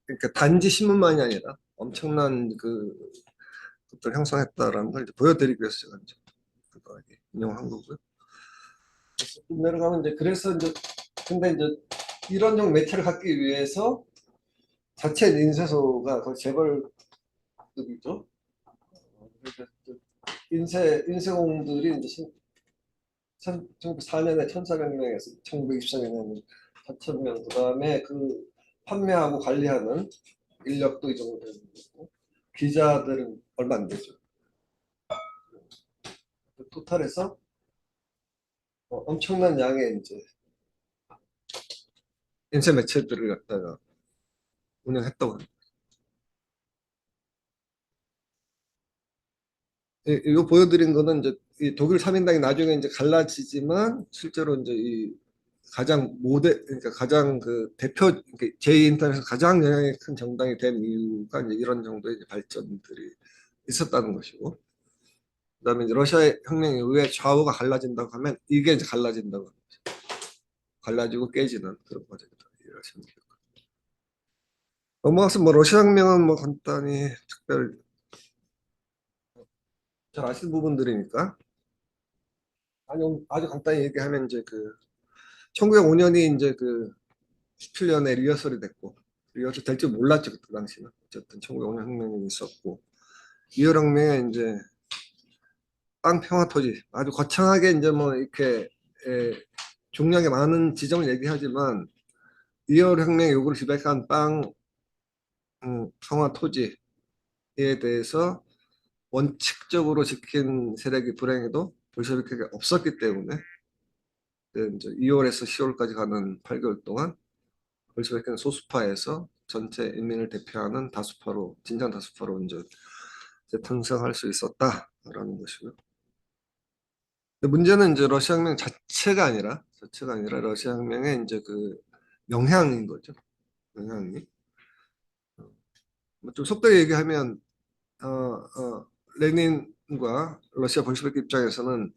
그러니까 단지 신문만이 아니라 엄청난 것들 형성했다라는 걸 이제 보여드리기 위해서 제가 이제 그거 인용한 거고요. 그래서 내려가면 이제 그래서 이제 근데 이제 이런 종 매체를 갖기 위해서 자체 인쇄소가 거의 재벌급이죠. 그래서 인쇄공들이 이제 1904년에 1,400명에서 1924년에는 4,000명, 그 다음에 판매하고 관리하는 인력도 이 정도 되는 거고, 기자들은 얼마 안 되죠. 토탈에서 엄청난 양의 이제 인쇄 매체들을 갖다가 운영했다고 합니다. 이거 보여드린 거는 이제 이 독일 3인당이 나중에 이제 갈라지지만 실제로 이제 이 가장 그러니까 가장 대표 제2인터넷에서 가장 영향이 큰 정당이 된 이유가 이제 이런 정도의 이제 발전들이 있었다는 것이고, 그다음에 이제 러시아 혁명 이후에 좌우가 갈라진다고 하면 이게 이제 갈라진다고 합니다. 갈라지고 깨지는 그런 과정이다. 이해하시면 돼요. 넘어가서 뭐 러시아 혁명은 뭐 간단히 특별 잘 아시는 부분들이니까 아주 간단히 얘기하면 이제 1905년이 이제 17년에 리허설이 됐고 리허설 될 줄 몰랐죠 그때 당시는. 어쨌든 1905년 혁명이 있었고 2월 혁명에 이제 빵 평화 토지 아주 거창하게 이제 뭐 이렇게 중량이 많은 지점을 얘기하지만 2월 혁명 요구를 지배한 빵 평화 토지에 대해서 원칙적으로 지킨 세력이 불행해도 볼셰비크가 없었기 때문에 이제 2월에서 10월까지 가는 8개월 동안 볼셰비크는 소수파에서 전체 인민을 대표하는 다수파로 진정 다수파로 이제 탄생할 수 있었다라는 것이고요. 근데 문제는 이제 러시아 혁명 자체가 아니라 러시아 혁명의 이제 영향인 거죠. 영향이. 뭐좀 속되게 얘기하면 레닌과 러시아 볼셰비크 입장에서는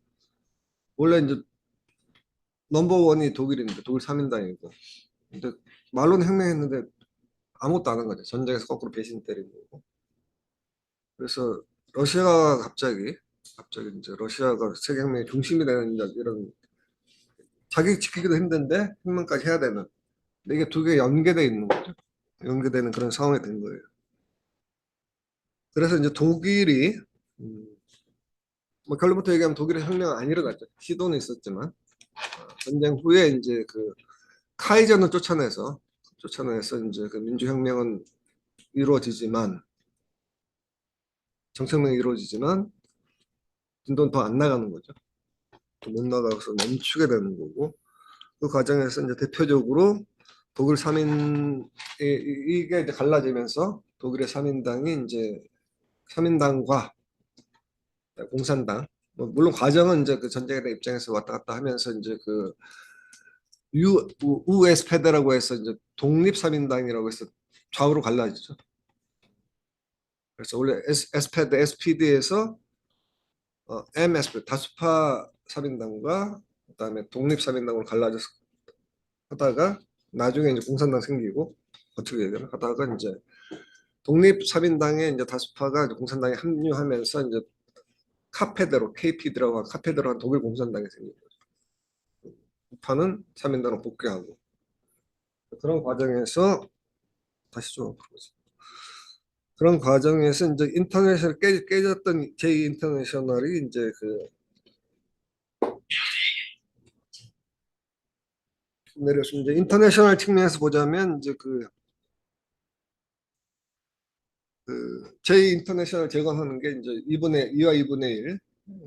원래 이제 넘버 원이 독일인데 독일 3인당이고 근데 말로는 혁명했는데 아무것도 안 한 거죠. 전쟁에서 거꾸로 배신 때린 거고. 그래서 러시아가 갑자기 이제 러시아가 세계혁명의 중심이 되는 이런 자기 지키기도 힘든데 혁명까지 해야 되는 근데 이게 두 개 연계돼 있는 거죠. 연계되는 그런 상황이 된 거예요. 그래서 이제 독일이 음, 뭐 결론부터 얘기하면 독일의 혁명은 안 일어났죠. 시도는 있었지만 전쟁 후에 이제 그 카이저는 쫓아내서 이제 그 민주혁명은 이루어지지만 정책명이 이루어지지만 진도는 더 안 나가는 거죠. 못 나가서 멈추게 되는 거고 그 과정에서 이제 대표적으로 독일 3인 이게 이제 갈라지면서 독일의 3인당이 이제 3인당과 공산당 물론 과정은 이제 그 전쟁에 대한 입장에서 왔다 갔다 하면서 이제 그 USPD라고 해서 이제 독립 3인당이라고 해서 좌우로 갈라지죠. 그래서 원래 SPD, SPD에서 MSP 다수파 3인당과 그다음에 독립 3인당으로 갈라져서 하다가 나중에 이제 공산당 생기고 어떻게 얘기하나 하다가 이제 독립 3인당에 이제 다수파가 이제 공산당에 합류하면서 이제 카페대로 KPD라고 하는 카페대로 한 독일 공산당이 생긴 거죠. 우파는 3인당으로 복귀하고 그런 과정에서 다시 좀 풀어보세요. 그런 과정에서 이제 인터내셔널 깨졌던 제2 인터내셔널이 이제 그 내려서 이제 인터내셔널 측면에서 보자면 이제 제2 인터내셔널 재건하는 게 이제 2와 2분의 1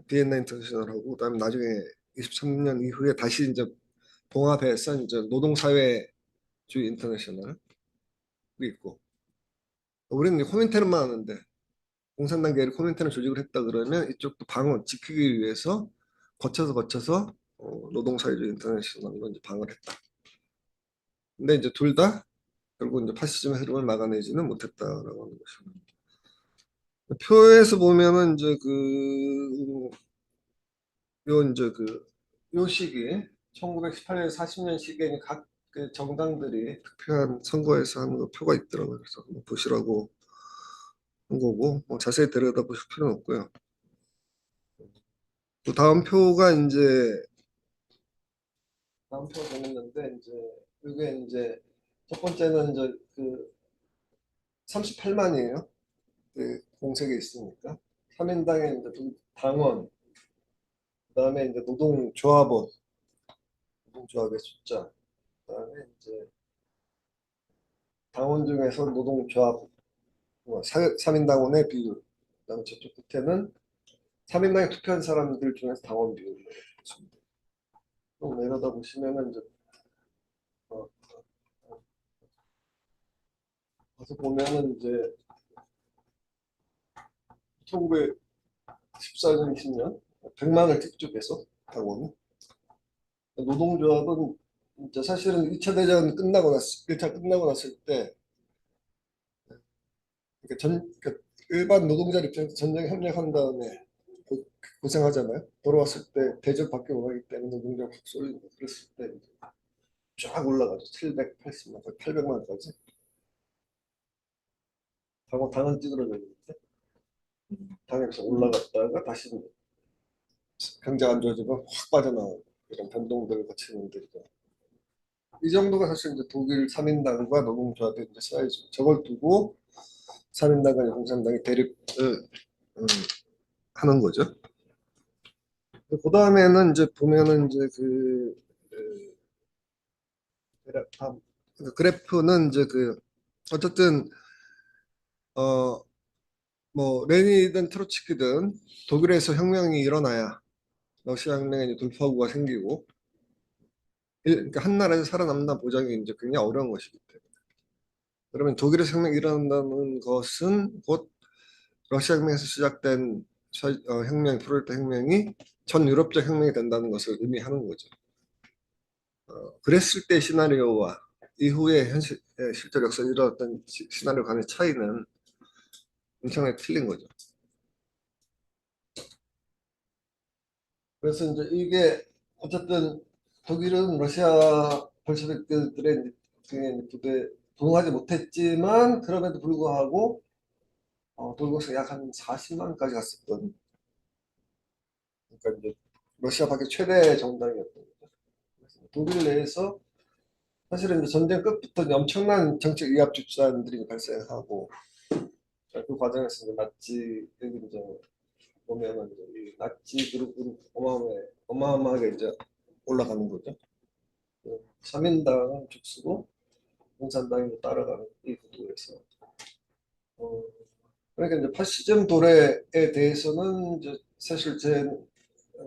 비엔나 인터내셔널하고 그다음에 나중에 23년 이후에 다시 이제 봉합해서 이제 노동사회주의 인터내셔널이 있고 우리는 이제 코민테른만 하는데 공산당 계열이 코민테른 조직을 했다 그러면 이쪽도 방어 지키기 위해서 거쳐서 노동사회주의 인터내셔널로 이제 방어를 했다. 근데 이제 둘 다 결국 이제 파시즘의 흐름을 막아내지는 못했다라고 하는 것입니다. 표에서 보면은 이제 요 이제 요 시기 1918년 40년 시기에 각그 정당들이 투표한 선거에서 하는 거 표가 있더라고요. 그래서 한번 보시라고 한 거고 뭐 자세히 들여다보실 필요는 없고요. 또 다음 표가 되는데 이제 이게 이제 첫 번째는 이제 그 38만이에요. 그 공석에 있으니까 3인당의 이제 당원 그다음에 이제 노동조합의 숫자 그다음에 이제 당원 중에서 노동조합 3인당원의 비율 그다음에 저쪽 끝에는 3인당에 투표한 사람들 중에서 당원 비율 좀 내려다 보시면은 이제 어, 가서 보면은 이제 1914년 20년 100만을 찍죠. 당원이 노동조합은 이제 사실은 2차 대전 끝나고 1차 끝나고 났을 때 그러니까 그러니까 일반 노동자 입장에서 전쟁에 협력한 다음에 고, 고생하잖아요. 돌아왔을 때 대접밖에 못 하기 때문에 노동자 확 쏠리고 그랬을 때 쫙 올라가죠. 780만, 800만까지. 당은 찌그러졌는데 당에서 올라갔다가 다시 경제가 안 좋아지고 확 빠져나오고 이런 변동들을 거치는 데죠. 이 정도가 사실 이제 독일 3인당과 노동조합의 이제 사이즈. 저걸 두고 3인당과 공산당이 대립을 하는 거죠. 그 다음에는 이제 보면은 이제 그래프는 이제 어쨌든 어 뭐 레닌이든 트로츠키든 독일에서 혁명이 일어나야 러시아 혁명에 이제 돌파구가 생기고 그러니까 한 나라에서 살아남는 보장이 이제 굉장히 어려운 것이기 때문에 그러면 독일에서 혁명이 일어난다는 것은 곧 러시아 혁명에서 시작된 혁명, 프롤레타 혁명이 전 유럽적 혁명이 된다는 것을 의미하는 거죠. 그랬을 때 시나리오와 이후에 실제 역사에 일어났던 시나리오 간의 차이는 엄청나게 틀린 거죠. 그래서 이제 이게 어쨌든 독일은 러시아 볼셰비크들의 부대에 동하지 못했지만 그럼에도 불구하고 돌고서 약 한 40만까지 갔었던 그러니까 이제 러시아 밖에 최대 정당이었던 거죠. 그래서 독일 내에서 사실은 이제 전쟁 끝부터 엄청난 정책 위압 집단들이 발생하고 그 과정에서 이제 나치 여기 이제 보면은 이제 이 나치 그룹은 어마어마하게 이제 올라가는 거죠. 3인당은 죽쓰고 공산당이 따라가는 이 구도에서 어, 그러니까 이제 파시즘 도래에 대해서는 이제 사실 제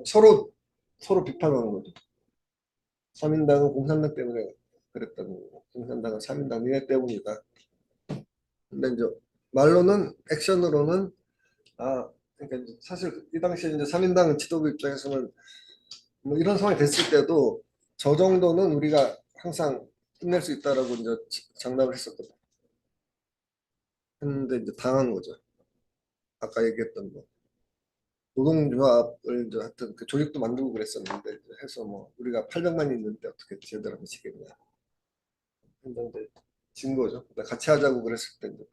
서로 서로 비판하는 거죠. 3인당은 공산당 때문에 그랬다는 거고, 공산당은 3인당 니네 때문이다. 근데 이제 말로는 액션으로는 그러니까 이제 사실 이 당시에 이제 3인당 지도부 입장에서는 뭐 이런 상황이 됐을 때도 저 정도는 우리가 항상 끝낼 수 있다라고 이제 장담을 했었거든. 했는데 이제 당한 거죠. 아까 얘기했던 뭐 노동조합을 이제 하여튼 그 조직도 만들고 그랬었는데 이제 해서 뭐 우리가 800만 있는데 어떻게 제대로 미치겠냐. 근데 이제 진 거죠. 근데 같이 하자고 그랬을 때 이제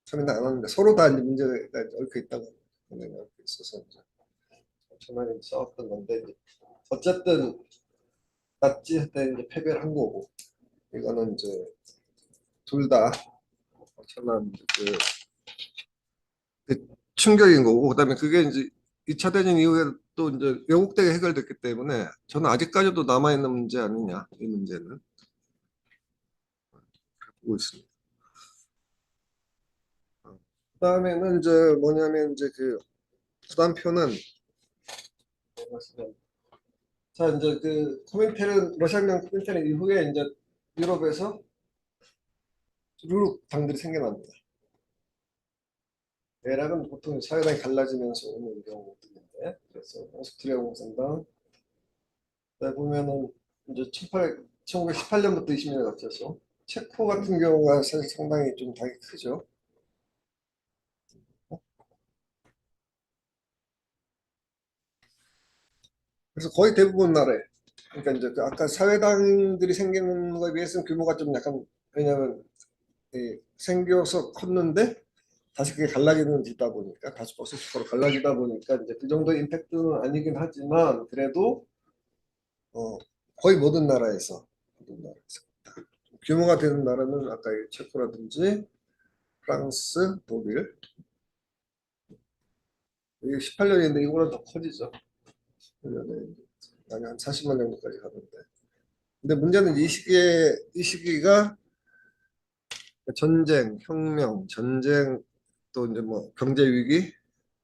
처음에는 안 하는데 서로 다 이제 문제가 이제 얽혀 있다고 얽혀 있어서 이제 처음에는 싸웠던 건데 이제 어쨌든 낫지 때 이제 패배를 한 거고 이거는 이제 둘 다 엄청난 그 충격인 거고 그다음에 그게 이제 2차 대전 이후에 또 이제 왜곡되게 해결됐기 때문에 저는 아직까지도 남아 있는 문제 아니냐 이 문제는 보고 있습니다. 그다음에는 이제 뭐냐면 이제 그 부담표는 자 이제 그 코민테른 러시아명 코민테른 이후에 이제 유럽에서 주르륵 당들이 생겨납니다. 대략은 보통 사회당이 갈라지면서 오는 경우인데 그래서 오스트리아 공산당 네, 보면은 이제 1918년부터 20년에 걸쳐서 체코 같은 경우가 사실 상당히 좀 당이 크죠. 그래서 거의 대부분 나라에 그러니까 이제 그 아까 사회당들이 생기는 거에 비해서는 규모가 좀 약간 왜냐하면 생겨서 컸는데 다시 그게 갈라지는 뒤다 보니까 다시 버스로 갈라지다 보니까 이제 그 정도의 임팩트는 아니긴 하지만 그래도 어, 거의 모든 나라에서 규모가 되는 나라는 아까 체코라든지 프랑스, 독일 이게 18년인데 이거보다 더 커지죠. 1년에 아니 한 40만 정도까지 가는데. 근데 문제는 이 시기가 전쟁, 혁명, 전쟁 또 이제 뭐 경제 위기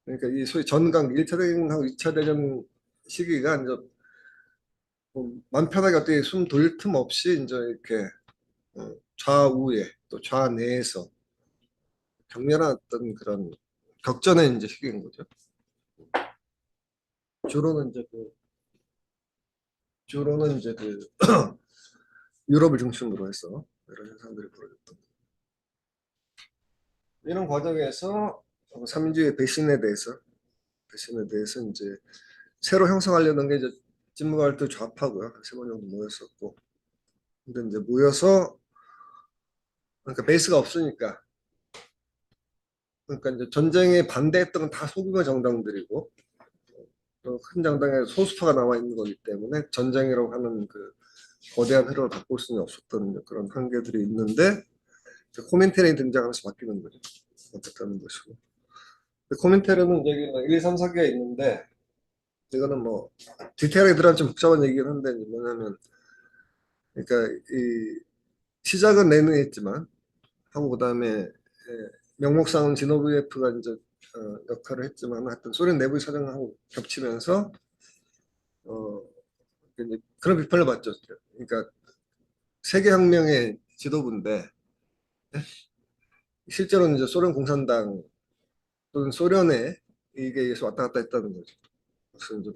그러니까 이 소위 전강 1차 대전하고 2차 대전 시기가 이제 맘 편하게 어떻게 숨 돌릴 틈 없이 이제 이렇게 좌우에 또 좌내에서 격렬한 어떤 그런 격전의 이제 시기인 거죠. 주로는 이제 그 주로는 이제 그 유럽을 중심으로 해서 이런 현상들이 벌어졌던 이런 과정에서 삼인주의 배신에 대해서 이제 새로 형성하려는 게 이제 진보가을도 좌파고요. 한 세 번 정도 모였었고. 근데 이제 모여서 그러니까 베이스가 없으니까 그러니까 이제 전쟁에 반대했던 건 다 소규모 정당들이고 또 큰 정당에 소수파가 남아 있는 거기 때문에 전쟁이라고 하는 그 거대한 흐름을 바꿀 수는 없었던 그런 한계들이 있는데 코민테른이 등장하면서 바뀌는 거죠. 어떻다는 것이고. 코민테른은 여기 1, 2, 3, 4개가 있는데 이거는 뭐 디테일하게 들어가면 좀 복잡한 얘기긴 한데 뭐냐면 그러니까 이 시작은 레닌했지만 하고 그다음에 명목상은 지노비에프가 이제 역할을 했지만 하여튼 소련 내부의 사정하고 겹치면서 어 이제 그런 비판을 받죠. 그러니까 세계혁명의 지도부인데 실제로는 이제 소련 공산당 또는 소련에 이게 왔다 갔다 했다는 거죠. 그래서 이제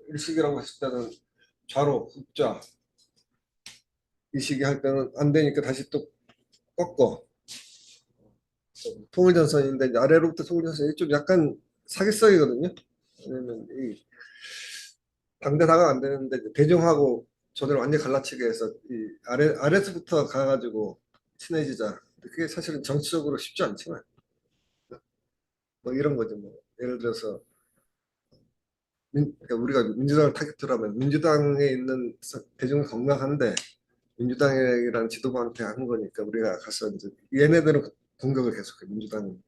일식이라고 했을 때는 좌로 흑좌 이 시기 할 때는 안 되니까 다시 또 꺾어 통일전선인데 이제 아래로부터 통일전선이 좀 약간 사기성이거든요. 왜냐면 이 당대다가 안 되는데 이제 대중하고 저들 완전히 갈라치게 해서 이 아래서부터 가가지고 친해지자. 그게 사실은 정치적으로 쉽지 않지만 뭐 이런 거죠. 뭐 예를 들어서 그러니까 우리가 민주당을 타겟으로 하면 민주당에 있는 대중은 건강한데 민주당이라는 지도부한테 하는 거니까 우리가 가서 이제 얘네들은 공격을 계속해 민주당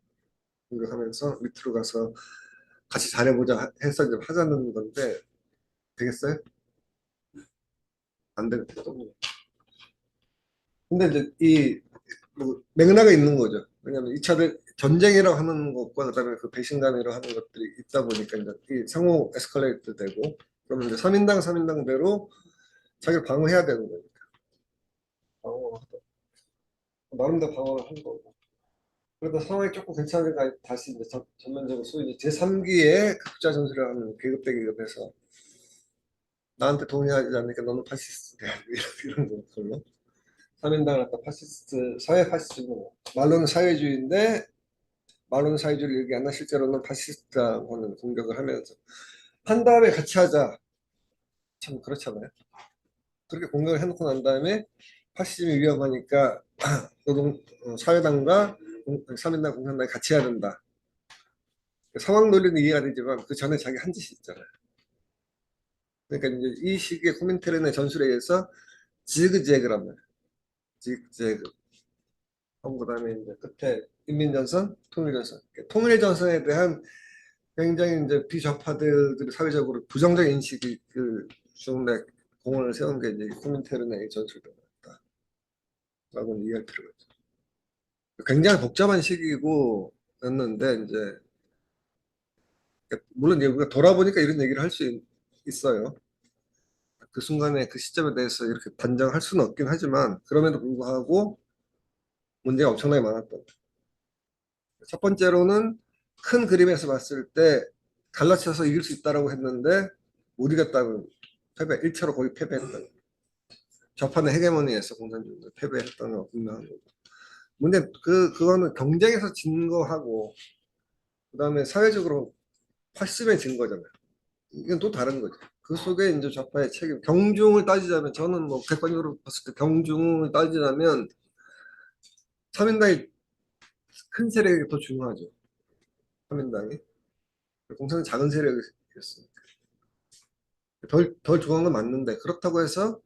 공격하면서 밑으로 가서 같이 잘해보자 해서 이제 하자는 건데 되겠어요? 안 되겠죠. 근데 이제 이 뭐 맥락이 있는 거죠. 왜냐하면 2차 전쟁이라고 하는 것과 그다음에 그 배신감이라고 하는 것들이 있다 보니까 이제 이 상호 에스컬레이트 되고 그러면 이제 3인당대로 자기를 방어해야 되는 거니까 방어 나름대로 방어를 한 거고 그러다 상황이 조금 괜찮으니까 다시 이제 전면적으로 소위 이제 제3기의 극자 전술을 하는 계급대계급해서 나한테 동의하지 않으니까 너는 파시스트야 이런 걸로 3인당을 갖다 파시스트 사회 파시즘으로 말로는 사회주의인데 말로는 사회주의를 얘기하나 실제로는 파시스트하고는 공격을 하면서 한 다음에 같이 하자 참 그렇잖아요. 그렇게 공격을 해놓고 난 다음에 파시즘이 위험하니까 사회당과 3인당 공산당이 같이 해야 된다. 상황 논리는 이해가 되지만 그 전에 자기 한 짓이 있잖아요. 그러니까 이제 이 시기에 코민테른의 전술에 의해서 지그재그란 말이에요. 지그재그. 그다음에 이제 끝에 인민전선, 통일전선. 통일전선에 대한 굉장히 이제 비좌파들이 사회적으로 부정적 인식이 그 중대 공헌을 세운 게 이제 코민테른의 전술이었다라고는 이해할 필요가 있죠. 굉장히 복잡한 시기고였는데 이제 물론 이제 우리가 돌아보니까 이런 얘기를 할 수 있어요. 그 순간에 그 시점에 대해서 이렇게 단정할 수는 없긴 하지만 그럼에도 불구하고 문제가 엄청나게 많았던. 첫 번째로는 큰 그림에서 봤을 때 갈라쳐서 이길 수 있다라고 했는데 못 이겼다는 패배, 1차로 거의 패배했던. 좌판의 헤게모니에서 공산주의가 패배했다는 건 분명한 거고. 문제 그거는 경쟁에서 진 거하고 그다음에 사회적으로 파시즘에 진 거잖아요. 이건 또 다른 거죠. 그 속에 이제 좌파의 책임, 경중을 따지자면 저는 뭐 객관적으로 봤을 때 경중을 따지자면 3인당이 큰 세력이 더 중요하죠. 3인당이. 공산은 작은 세력이었으니까. 덜 중요한 건 맞는데 그렇다고 해서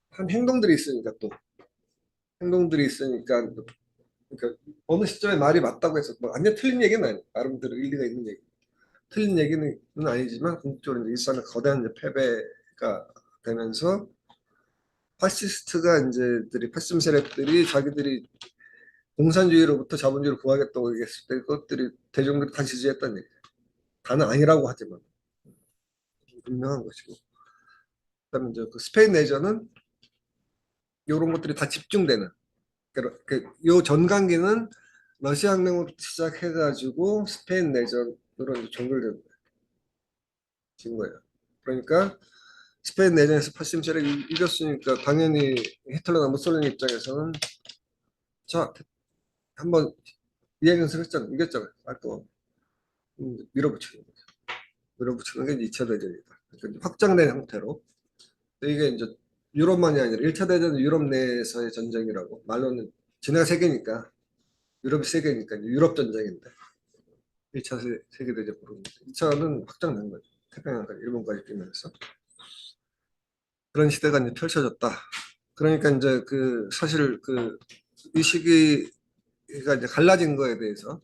한 행동들이 있으니까 또 행동들이 있으니까 그러니까 어느 시점에 말이 맞다고 해서 뭐 완전 틀린 얘기는 아니에요. 나름대로 일리가 있는 얘기. 틀린 얘기는 아니지만 궁극적으로 이제 일산의 거대한 이제 패배가 되면서 파시스트가 이제들이 파시즘 세력들이 자기들이 공산주의로부터 자본주의를 구하겠다고 얘기했을 때 그것들이 대중들이 다 지지했다는 얘기예요. 다는 아니라고 하지만 분명한 것이고. 그다음에 이제 그 스페인 내전은 이런 것들이 다 집중되는. 그러니까 요 전강기는 러시아 혁명으로 시작해가지고 스페인 내전으로 이제 종결된 거예요. 그러니까 스페인 내전에서 파시즘 세력이 이겼으니까 당연히 히틀러나 무솔리니 입장에서는 자 한번 이해gen을 했잖아 이겼잖아요. 알고 밀어붙이는 거죠. 밀어붙이는 게 2차 대전이다. 그러니까 확장된 형태로 이게 이제 유럽만이 아니라 1차 대전은 유럽 내에서의 전쟁이라고 말로는 진해가 세계니까 유럽이 세계니까 유럽 전쟁인데 1차 세계대전 부르는 2차는 확장된 거죠. 태평양까지 일본까지 뛰면서 그런 시대가 이제 펼쳐졌다. 그러니까 이제 그 사실 그 이 시기가 이제 갈라진 거에 대해서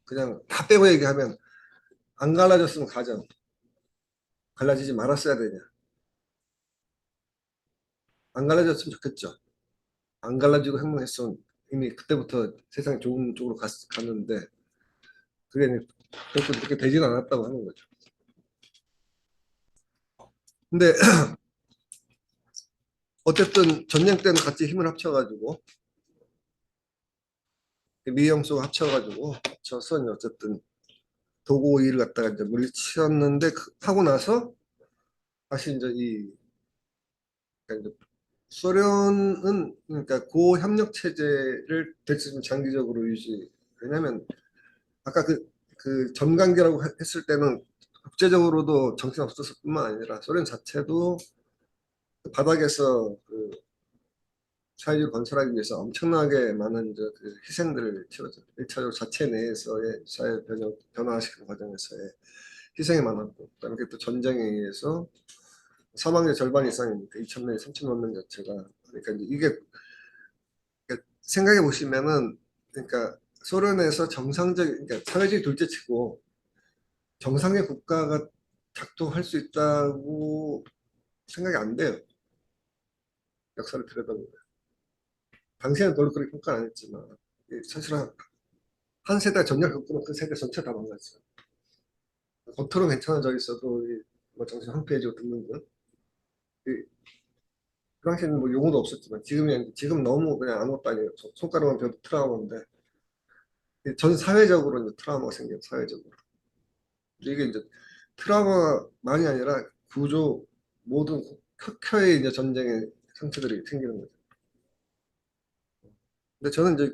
그냥 다 빼고 얘기하면 안 갈라졌으면 가정 갈라지지 말았어야 되냐 안 갈라졌으면 좋겠죠. 안 갈라지고 행동했으면 이미 그때부터 세상이 좋은 쪽으로 갔는데 그게 결코 그렇게 되지는 않았다고 하는 거죠. 근데 어쨌든 전쟁 때는 같이 힘을 합쳐가지고 미영수 합쳐서 어쨌든 도고이를 갖다가 이제 물리치웠는데 하고 나서 다시 이제 그러니까 이제 소련은 그러니까 고협력 체제를 대체좀 장기적으로 유지. 왜냐하면 아까 그 전강기라고 했을 때는 국제적으로도 정신 없었을 뿐만 아니라 소련 자체도 그 바닥에서 그 사회주의 건설하기 위해서 엄청나게 많은 이제 그 희생들을 치렀죠. 1차적으로 자체 내에서의 사회 변화시키는 과정에서의 희생이 많았고, 그다음에 또 전쟁에 의해서 사망의 절반 이상이니까 2천명, 3천만 명 자체가 그러니까 이제 이게 생각해 보시면은 그러니까 소련에서 정상적, 그러니까 사회주의 둘째치고 정상의 국가가 작동할 수 있다고 생각이 안 돼요. 역사를 들여다보면. 당시에는 별로 그렇게 평가 안 했지만, 사실은 한 세대 전략 겪고는 그 세대 전체 다 망가졌어요. 겉으로 괜찮아져 있어도 뭐 정신 황폐해지고 듣는 듯. 이- 그 당시에는 뭐 용어도 없었지만 지금 너무 그냥 아무것도 아니에요. 손가락만 펴도 트라우마인데 전 사회적으로 이제 트라우마가 생겨요. 사회적으로. 이게 이제 트라우마만이 아니라 구조 모든 켜켜이 이제 전쟁의 상처들이 생기는 거죠. 근데 저는 이제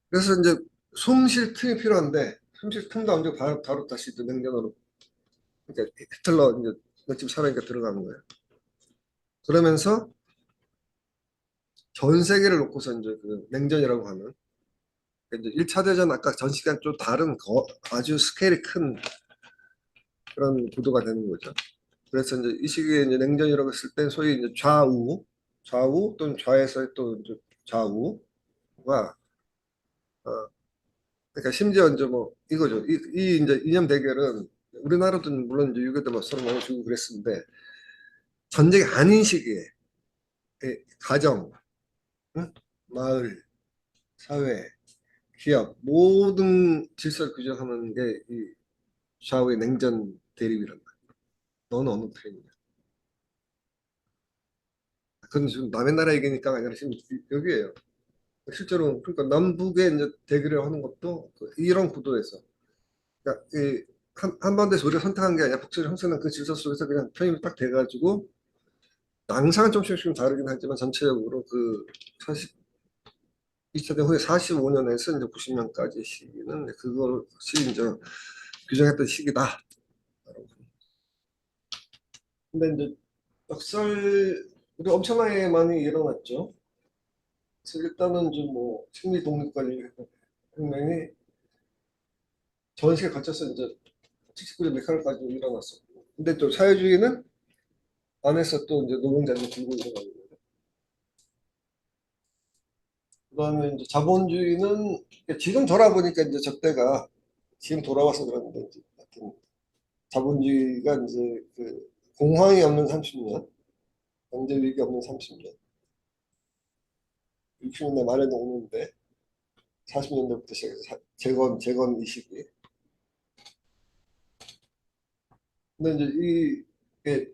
그래서 이제 숨쉴 틈이 필요한데 숨쉴 틈도 안 주고 바로 다시 또 냉전으로 그러니까 히틀러 이제 며칠 살아니까 들어가는 거예요. 그러면서 전 세계를 놓고서 이제 그 냉전이라고 하는 이제 1차 대전 아까 전시간 좀 다른 아주 스케일이 큰 그런 구도가 되는 거죠. 그래서 이제 이 시기에 이제 냉전이라고 했을 때 소위 이제 좌우 또는 좌에서 또 이제 좌우가 그러니까 심지어 이제 뭐 이거죠. 이 이제 이념 대결은 우리나라도 물론 이제 6.25때 막 서로 나눠주고 그랬었는데 전쟁이 아닌 시기에 가정, 응? 마을, 사회, 기업 모든 질서를 규정하는 게 이 좌우의 냉전 대립이란 말이야. 너는 어느 편이냐? 그건 지금 남의 나라 얘기니까 아니라 지금 여기에요. 실제로 그러니까 남북의 이제 대결을 하는 것도 이런 구도에서 그러니까 한반도에서 우리가 선택한 게 아니라 북소리 형성된 그 질서 속에서 그냥 편입이 딱 돼가지고 양상은 조금씩 다르긴 하지만 전체적으로 그 40, 2차 대전 후에 45년에서 이제 90년까지 시기는 그것이 이제 규정했던 시기다. 근데 이제 역설이 엄청나게 많이 일어났죠. 그래서 일단은 좀뭐 식미 독립관리 혁명이 전 세계 거쳐서 이제 79년 메카를까지 일어났었고. 근데 또 사회주의는 안에서 또 이제 노동자들 들고 일어나는 거예요. 그다음에 이제 자본주의는 지금 돌아보니까 이제 저때가 지금 돌아와서 그러는데 이제 하여튼 자본주의가 이제 그 공황이 없는 30년, 경제 위기 없는 30년, 60년대 말에는 오는데 40년대부터 시작해서 재건 이 시기. 근데 이제 이게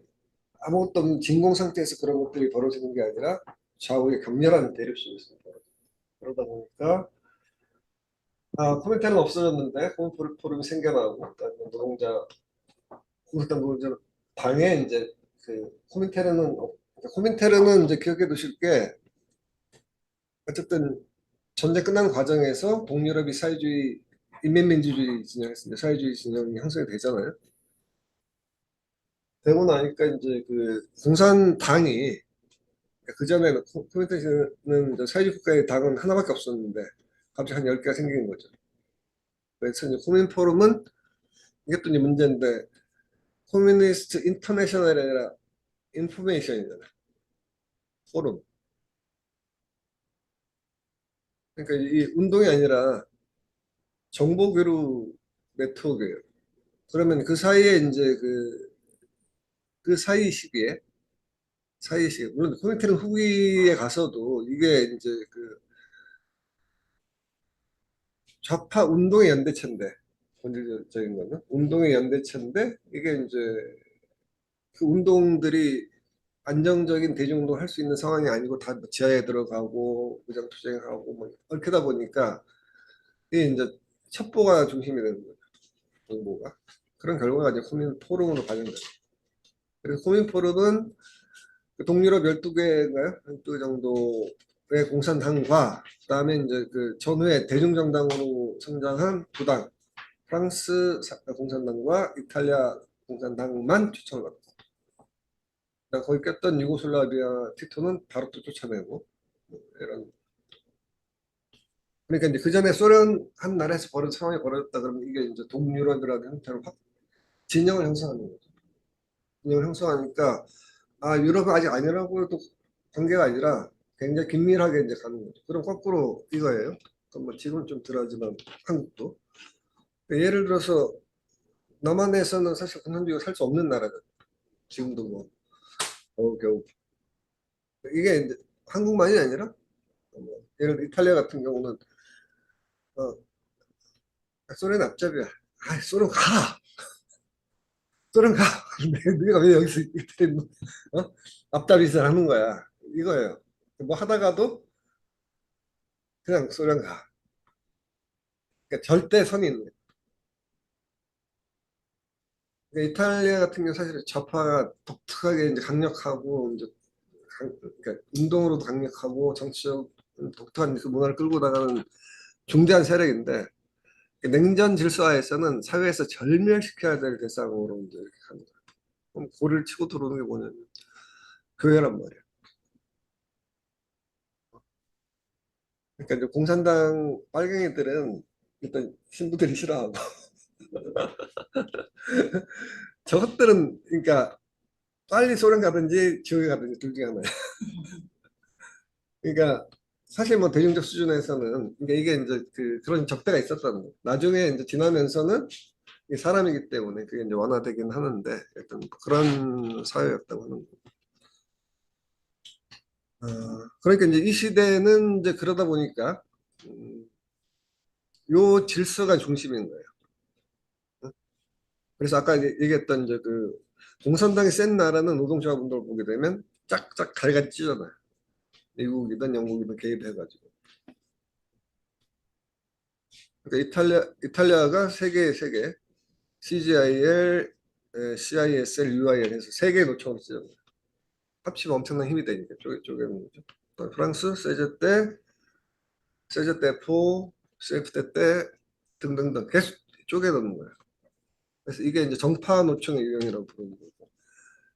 아무것도 없는 진공 상태에서 그런 것들이 벌어지는 게 아니라 좌우의 격렬한 대립 속에서 벌어져요. 그러다 보니까 코민텔은 없어졌는데 코민포럼이 생겨나고 그다음에 공산당 노동자 당에 이제 그 코민테르는 이제 기억해 두실 게 어쨌든 전쟁 끝나는 과정에서 동유럽이 사회주의 인민민주주의 진영했습니다. 사회주의 진영이 형성이 되잖아요. 되고 나니까 이제 그 공산당이 그 전에는 코민테르는 사회주의 국가의 당은 하나밖에 없었는데 갑자기 한 10개가 생긴 거죠. 그래서 이제 코민포럼은 이게 또 이제 문제인데 커뮤니스트 인터내셔널이 아니라 인포메이션이잖아요. 포럼. 그러니까 이 운동이 아니라 정보 교류 네트워크예요. 그러면 그 사이에 이제 그 사이 시기에 물론 코미테는 후기에 가서도 이게 이제 그 좌파 운동의 연대체인데 본질적인 거는 운동의 연대체인데 이게 이제 그 운동들이 안정적인 대중운동을 할 수 있는 상황이 아니고 다 지하에 들어가고 무장투쟁하고 뭐 얽히다 보니까 이게 이제 첩보가 중심이 되는 거예요. 정보가. 그런 결과가 이제 코민 포럼으로 발현돼요. 그래서 코민 포럼은 그 동유럽 12개인가요? 12개 정도의 공산당과 그다음에 이제 그 전후에 대중정당으로 성장한 두 당, 프랑스 공산당과 이탈리아 공산당만 추천을 받았어요. 거기 꼈던 유고슬라비아 티토는 바로 또 쫓아내고 뭐 이런 그러니까 이제 그 전에 소련 한 나라에서 상황이 벌어졌다 그러면 이게 이제 동유럽이라는 형태로 확 진영을 형성하는 거죠. 진영을 형성하니까 유럽은 아직 아니라고 해도 관계가 아니라 굉장히 긴밀하게 이제 가는 거죠. 그럼 거꾸로 이거예요. 뭐 지금은 좀 덜하지만 한국도 예를 들어서 남한에서는 사실 공산주의가 살 수 없는 나라거든. 지금도 뭐 겨우 이게 이제 한국만이 아니라 뭐 예를 들어 이탈리아 같은 경우는 어, 소련 앞잡이야. 아, 소련 가. 소련 가. 네가 왜 여기서 이렇게 앞잡이질 하는 거야. 이거예요. 뭐 하다가도 그냥 소련 가. 그러니까 절대 선이 있는 거야. 그러니까 이탈리아 같은 경우 사실 좌파가 독특하게 이제 강력하고 이제 그러니까 운동으로도 강력하고 정치적 독특한 그 문화를 끌고 나가는 중대한 세력인데 냉전 질서하에서는 사회에서 절멸시켜야 될 대상으로 이제 이렇게 가는 거야. 그럼 고리를 치고 들어오는 게 뭐냐면 교회란 말이야. 그러니까 이제 공산당 빨갱이들은 일단 신부들이 싫어하고 저것들은 그러니까 빨리 소련 가든지 지옥에 가든지 둘 중에 하나야. 그러니까 사실 뭐 대중적 수준에서는 그러니까 이게 이제 그런 적대가 있었다는 거. 나중에 이제 지나면서는 이 사람이기 때문에 그게 이제 완화되긴 하는데 일단 그런 사회였다고 하는 거. 그러니까 이제 이 시대는 이제 그러다 보니까 음, 요 질서가 중심인 거예요. 그래서 아까 얘기했던 이제 공산당이 센 나라는 노동조합 운동을 보게 되면 짝짝 다리가 찢어져요. 미국이든 영국이든 개입해가지고. 그러니까 이탈리아가 세계 CGIL, CISL, UIL 해서 세 개의 노총으로 찢어져요. 합치면 엄청난 힘이 되니까 쪼개는 거죠. 프랑스 세제떼포, CFT 등등등 계속 쪼개놓는 거예요. 그래서 이게 이제 정파 노총의 유형이라고 부르는 거고.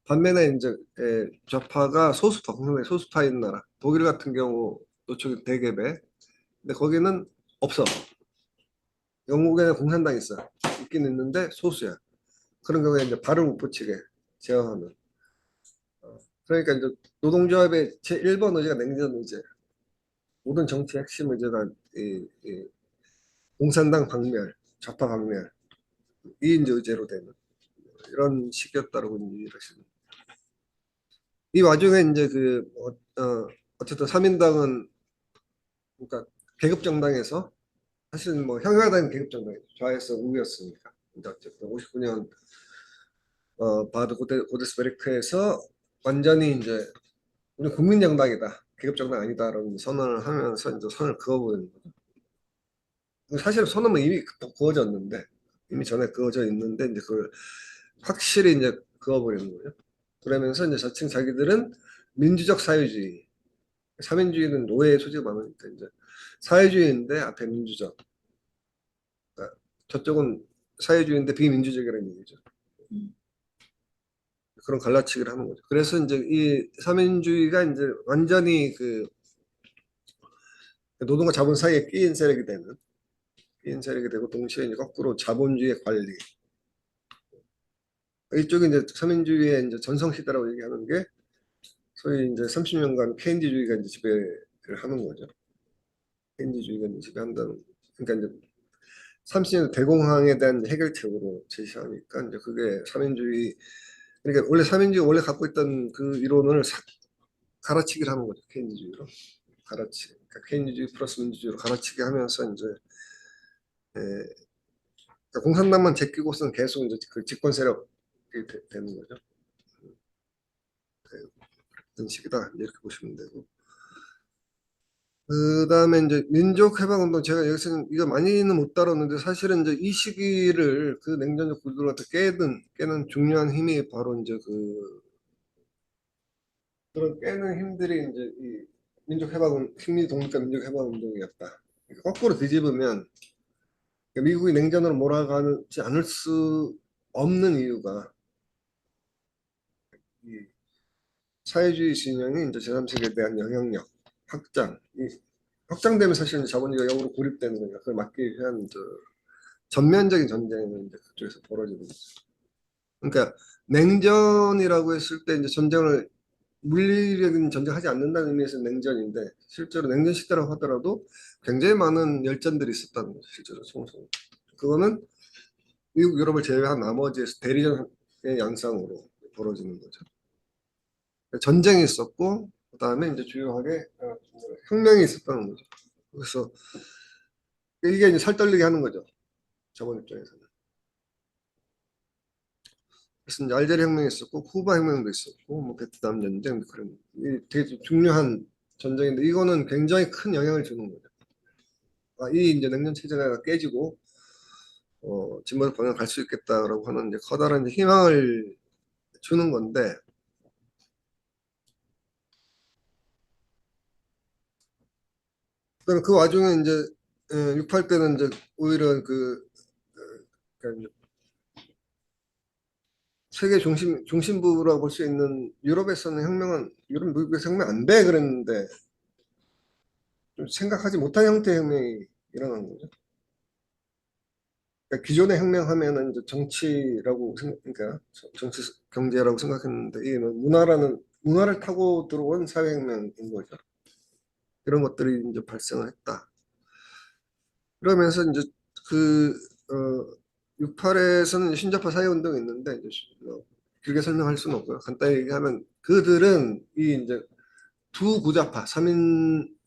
반면에 이제 좌파가 소수파, 공산당의 소수파인 나라. 독일 같은 경우 노총이 대개배. 근데 거기는 없어. 영국에는 공산당이 있어. 있긴 있는데 소수야. 그런 경우에 이제 발을 못 붙이게 제어하는. 그러니까 이제 노동조합의 제1번 의제가 냉전 의제. 모든 정치 핵심 의제가 이 공산당 박멸, 좌파 박멸, 이 이제 의제로 되는 이런 식이었다고 이제 이러시는. 이 와중에 이제 어쨌든 3인당은 그러니까 계급 정당에서 사실 뭐 형이하다는 계급 정당이죠. 좌에서 우였으니까. 이제 어쨌든 59년 바드 고데스베르크에서 완전히 이제 우리 국민정당이다. 계급정당 아니다라는 선언을 하면서 이제 선을 그어버리는 거죠. 사실 선언은 이미 그어졌는데 이미 전에 그어져 있는데 이제 그걸 확실히 이제 그어버리는 거예요. 그러면서 이제 자칭 자기들은 민주적 사회주의, 사민주의는 노예의 소지가 많으니까 이제 사회주의인데 앞에 민주적. 그러니까 저쪽은 사회주의인데 비민주적이라는 얘기죠. 그런 갈라치기를 하는 거죠. 그래서 이제 이 사민주의가 이제 완전히 노동과 자본 사이에 끼인 세력이 되고 동시에 이제 거꾸로 자본주의의 관리. 이쪽이 이제 사민주의의 이제 전성시대라고 얘기하는 게 소위 이제 30년간 케인즈주의가 이제 지배를 하는 거죠. 케인즈주의가 이제 지배한다는. 그러니까 이제 30년 대공황에 대한 해결책으로 제시하니까 이제 그게 사민주의. 그러니까 원래 사민주의 원래 갖고 있던 그 이론을 갈아치기를 하는 거죠. 케인즈주의로. 갈아치기. 그러니까 케인즈주의 플러스 민주주의로 갈아치기 하면서 이제 에, 그러니까 공산당만 제끼고서는 계속 이제 그 집권 세력이 되는 거죠. 그런 식이다 이렇게 보시면 되고. 그 다음에 이제 민족해방운동 제가 여기서는 이거 많이는 못 다뤘는데 사실은 이제 이 시기를 그 냉전적 구조를 갖다 깨는 중요한 힘이 바로 이제 그런 깨는 힘들이 이제 이 식민 독립과 민족해방운동이었다. 그러니까 거꾸로 뒤집으면 미국이 냉전으로 몰아가지 않을 수 없는 이유가 이 사회주의 진영이 이제 제3세계에 대한 영향력 확장, 확장되면 사실은 자본주의가 역으로 고립되는 거니까 그걸 막기 위한 전면적인 전쟁은 이제 그쪽에서 벌어지는 거죠. 그러니까 냉전이라고 했을 때 이제 전쟁을 물리적인 전쟁하지 않는다는 의미에서 냉전인데 실제로 냉전 시대라고 하더라도 굉장히 많은 열전들이 있었다는 거죠. 실제로 총성. 그거는 미국, 유럽을 제외한 나머지에서 대리전의 양상으로 벌어지는 거죠. 전쟁이 있었고 그다음에 이제 주요하게 혁명이 있었다는 거죠. 그래서 이게 이제 살떨리게 하는 거죠. 저번 입장에서는. 그래서 이제 알제리 혁명이 있었고 쿠바 혁명도 있었고 뭐 베트남 전쟁 그런 되게 중요한 전쟁인데 이거는 굉장히 큰 영향을 주는 거죠. 이 이제 냉전 체제가 깨지고 진보적 방향 갈 수 있겠다라고 하는 이제 커다란 희망을 주는 건데 그다음에 그 와중에 이제 6.8 때는 이제 오히려 그러니까 세계 중심부라고 볼 수 있는 유럽에서는 유럽 미국에서 혁명 안 돼 그랬는데 좀 생각하지 못한 형태의 혁명이 일어난 거죠. 그러니까 기존의 혁명하면은 이제 정치라고 그러니까 정치 경제라고 생각했는데 이 문화를 타고 들어온 사회혁명인 거죠. 이런 것들이 이제 발생을 했다. 그러면서 이제 그 68에서는 신자파 사회운동이 있는데 이제 길게 설명할 수는 없고요. 간단히 얘기하면 그들은 이 이제 두 구좌파,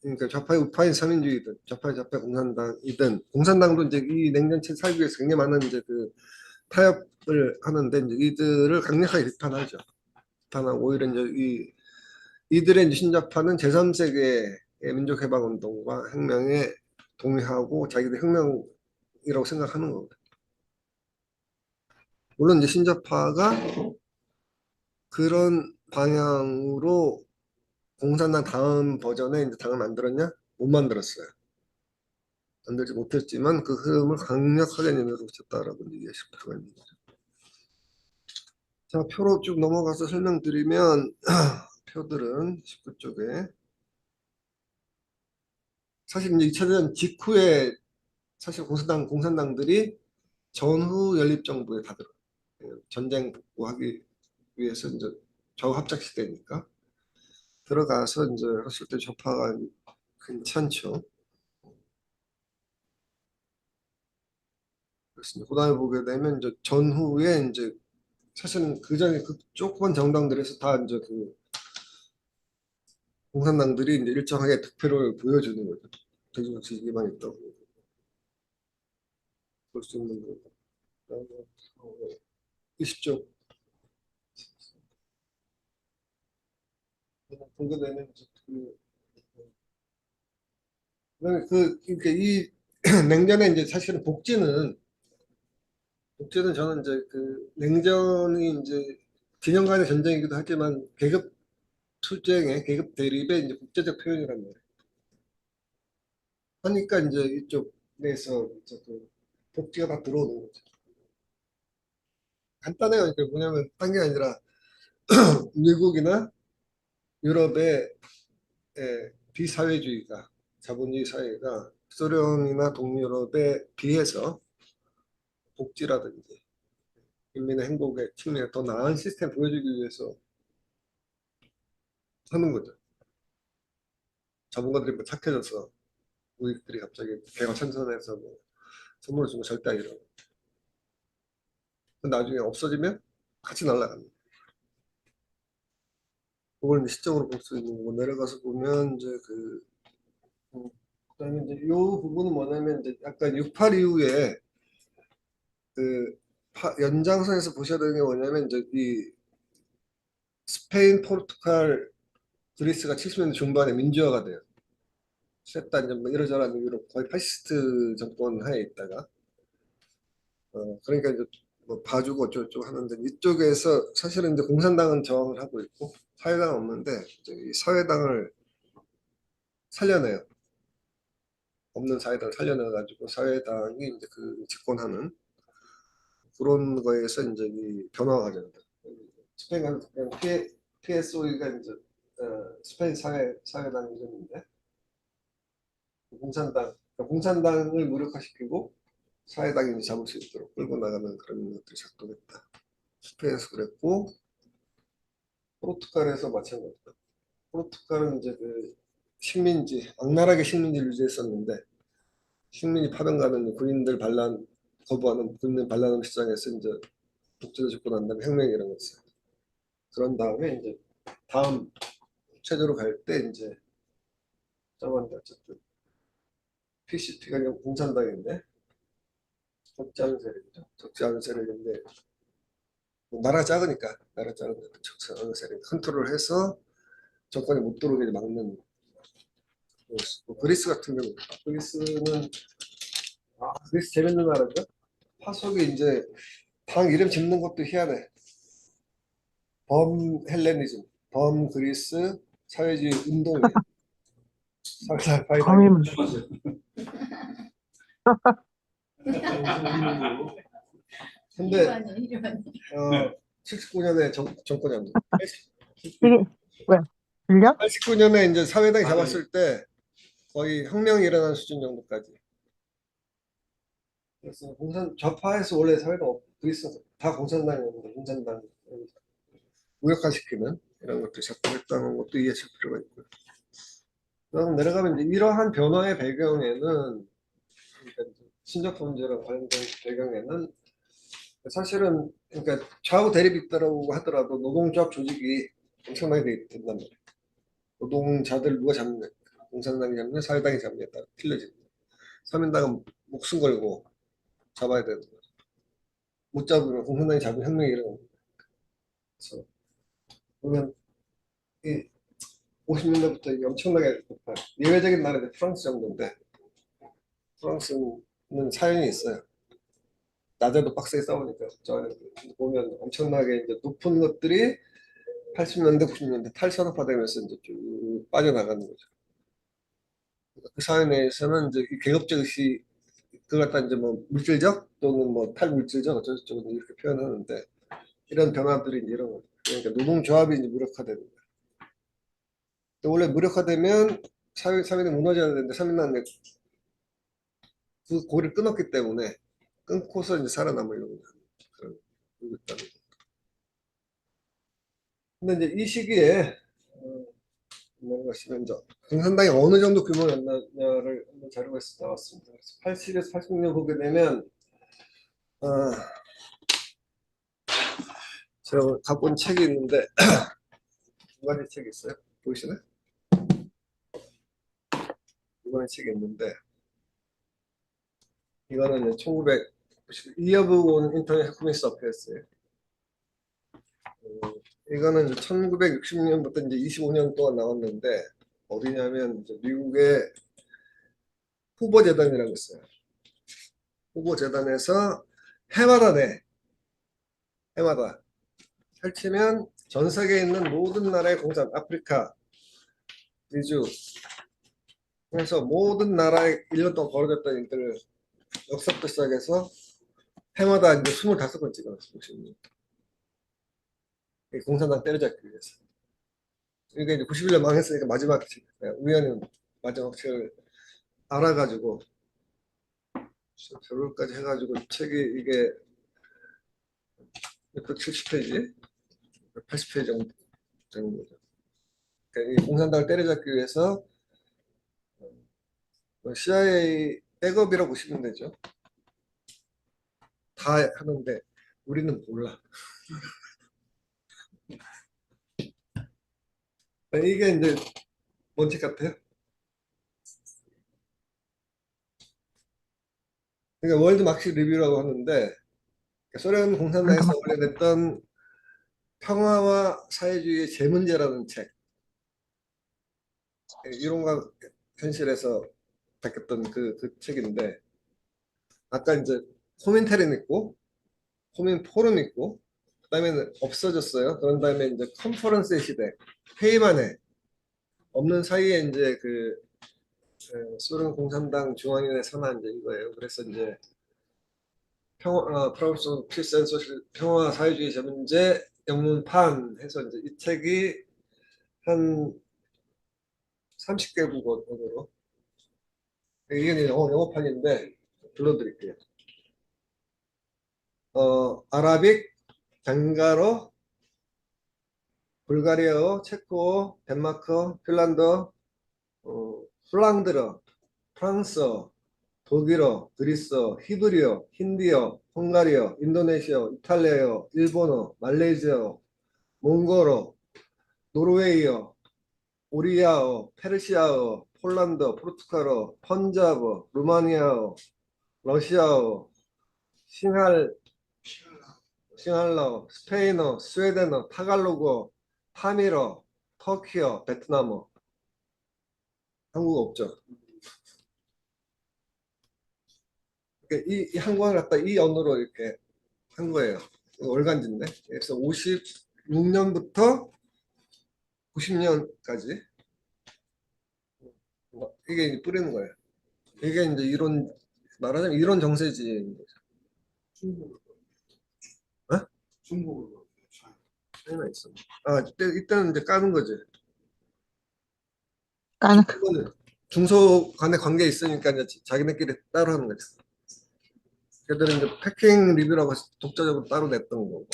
그러니까 좌파의 우파인 삼인주의든 좌파의 공산당이든 공산당도 이제 이 냉전체 살기 위해서 굉장히 많은 이제 그 타협을 하는데 이제 이들을 강력하게 비판하죠. 비판하고 오히려 이제 이들의 이제 신자파는 제3세계의 민족해방운동과 혁명에 동의하고 자기들 혁명이라고 생각하는 겁니다. 물론 이제 신자파가 그런 방향으로 공산당 다음 버전의 이제 당을 만들었냐? 못 만들었어요. 만들지 못했지만 그 흐름을 강력하게 밀어붙였다라고 얘기할 수가 있는 거죠. 자, 표로 쭉 넘어가서 설명드리면 표들은 19쪽에 사실 이제 2차 대전 직후에 사실 공산당들이 전후 연립정부에 다 들어요. 전쟁 복구하기 위해서 이제 좌우 합작 시대니까 들어가서 이제 했을 때 좌파가 괜찮죠. 그렇습니다. 그다음에 보게 되면 이제 전후에 이제 사실은 그 전에 그 조그만 정당들에서 다 이제 그 공산당들이 이제 일정하게 득표를 보여주는 거죠. 대중정치 기반이 있다고 볼 수 있는 거고. 그다음에 20쪽 보게 되면 이제 그러니까 이 냉전에 이제 사실은 복지는 저는 이제 그 냉전이 이제 진영 간의 전쟁이기도 하지만 계급 투쟁의 계급 대립의 이제 국제적 표현이란 말이에요. 하니까 이제 이쪽에서 이제 그 복지가 다 들어오는 거죠. 간단해요. 이게 뭐냐면 딴 게 아니라 미국이나 유럽의 비사회주의가 자본주의 사회가 소련이나 동유럽에 비해서 복지라든지 인민의 행복의 측면에 더 나은 시스템 보여주기 위해서 하는 거죠. 자본가들이 뭐 착해져서 우익들이 갑자기 개과천선해서 뭐 선물을 주고 절대 아니라고. 나중에 없어지면 같이 날아갑니다. 그걸 이제 시적으로 볼 수 있는 거고 내려가서 보면 이제 그다음에 이제 이 부분은 뭐냐면 이제 약간 68 이후에 그 연장선에서 보셔야 되는 게 뭐냐면 이제 이 스페인, 포르투갈, 그리스가 70년대 중반에 민주화가 돼요. 셋다 이제 뭐 이러저러한 유럽 거의 파시스트 정권 하에 있다가 그러니까 이제 뭐 봐주고 어쩌고저쩌고 하는데 이쪽에서 사실은 이제 공산당은 저항을 하고 있고 사회당은 없는데 이제 이 사회당을 살려내요. 없는 사회당을 살려내 가지고 사회당이 이제 그 집권하는 그런 거에서 이제 이 변화가 가져옵니다. 스페인 PSOE가 이제 스페인 사회당 이름인데 공산당을 무력화시키고 사회당이 잡을 수 있도록 끌고 나가는 그런 것들이 작동했다. 스페인에서 그랬고 포르투갈에서 마찬가지다. 포르투갈은 이제 그 식민지, 악랄하게 식민지를 유지했었는데 식민지 파병가는 군인들 반란 거부하는 군인 반란을 시작해서 이제 독재를 집고 난 다음에 혁명이 일어났어요. 그런 다음에 이제 다음 체제로 갈 때 이제 저번에 어쨌든 PCP가 아니라 공산당인데 적지 않은 세력이죠. 적지 않은 세력인데 뭐 나라가 작으니까 나라 작은데 적지 않은 세력 컨트롤을 해서 정권이 못 들어오게 막는 뭐 그리스 같은 경우 그리스는 그리스 재밌는 나라죠. 파석이 이제 당 이름 짓는 것도 희한해. 범 헬레니즘, 범 그리스 사회주의 운동회, 사회파이당. 범임 근데 79년에 정권이 안 돼. 이게 왜 들려? 89년에 이제 사회당이 잡았을 때 거의 혁명이 일어난 수준 정도까지. 그래서 좌파에서 원래 사회당 그리스 다 공산당이었는데 공산당 무력화시키는 이런 것들 자꾸 했다는 것도 이해할 필요가 있고요. 그럼 내려가면 이제 이러한 변화의 배경에는 그러니까 신적 문제랑 관련된 배경에는 사실은 그러니까 좌우 대립이 있다고 하더라도 노동조합 조직이 엄청나게 된단 말이에요. 노동자들 누가 잡느냐, 공산당이 잡느냐, 사회당이 잡느냐에 따라 틀려집니다. 사민당은 목숨 걸고 잡아야 되는 거죠. 못 잡으면 공산당이 잡으면 혁명이 일어납니다. 그래서 보면 이 50년대부터 이게 엄청나게 높아요. 예외적인 나라는 프랑스 정도인데 프랑스는 사연이 있어요. 낮에도 빡세게 싸우니까 저 보면 엄청나게 이제 높은 것들이 80년대, 90년대 탈산업화되면서 이제 쭉 빠져나가는 거죠. 그 사회 내에서는 이제 이 계급적 의식 그걸 갖다 이제 뭐 물질적 또는 뭐 탈물질적 어쩌고저쩌고 이렇게 표현하는데 이런 변화들이 이제 이런 거죠. 그러니까 노동조합이 이제 무력화되는 거예요. 원래 무력화되면 사회는 무너져야 되는데 사민당은 그 고리를 끊었기 때문에 끊고서 이제 살아남으려고 그런 그러고 있다는 거. 근데 이제 이 시기에 뭐가 있으면 이제 공산당이 어느 정도 규모였냐를 한번 자료가 나왔습니다. 그래서 80에서 86년 보게 되면 어, 제가 갖고 온 책이 있는데 두 가지 책이 있어요. 보이시나요? 두 가지 책이 있는데 이거는 1900 이어브 온 인터넷 해프니스 어페어스예요. 이거는 1960년부터 이제 25년 동안 나왔는데 어디냐면 이제 미국의 후보재단이라고 있어요. 후보재단에서 해마다 해마다 펼치면 전 세계에 있는 모든 나라의 공산, 아프리카, 미주, 그래서 모든 나라에 1년 동안 벌어졌던 일들을 역사부터 시작해서 해마다 이제 25번 찍어놨어요. 공산당 때려잡기 위해서. 이게 이제 91년 망했으니까 마지막 책, 우연히 마지막 책을 알아가지고 결론까지 해가지고 책이 이게 170페이지, 180페이지 정도 되는 거죠. 그러니까 이 공산당을 때려잡기 위해서 CIA 백업이라고 보시면 되죠. 다 하는데 우리는 몰라. 이게 이제 뭔 책 같아요? 그러니까 월드 마켓 리뷰라고 하는데 소련 공산당에서 잠깐만. 원래냈던 평화와 사회주의의 재문제라는 책. 이론과 현실에서 밝혔던 그 책인데 아까 이제 코민텔은 있고 코민 포럼 있고 그다음에는 없어졌어요. 그런 다음에 이제 컨퍼런스의 시대 회의만 해 없는 사이에 이제 소련 공산당 중앙위원회 선언 이제 이거예요. 그래서 이제 프랑스 필센 소실 평화 사회주의 전문제 영문판 해서 이제 이 책이 한 30개국 언어로 이게 이제 영어판인데 불러드릴게요. 아라빅, 벵갈어, 불가리아어, 체코, 덴마크, 핀란드, 플랑드어, 프랑스어, 독일어, 그리스어, 히브리어, 힌디어, 헝가리어, 인도네시아, 이탈리아어, 일본어, 말레이시아어, 몽골어, 노르웨이어, 오리아어, 페르시아어, 폴란드, 포르투갈어, 펀자브, 루마니아어, 러시아어, 싱할, 싱할라어, 스페인어, 스웨덴어, 타갈로그어, 타밀어, 터키어, 베트남어. 한국어 없죠. 그러니까 이 한국어를 갖다 이 언어로 이렇게 한 거예요. 월간지인데. 그래서 56년부터 90년까지 이게 이제 뿌리는 거예요. 이게 이제 이론 말하자면 이론 정세지. 중국으로. 어? 중국으로. 차이나 있어. 아, 이때는 이제 까는 거지. 까는 이거는 중소 간의 관계 있으니까 이제 자기네끼리 따로 하는 거지. 걔들은 이제 패킹 리뷰라고 해서 독자적으로 따로 냈던 거고.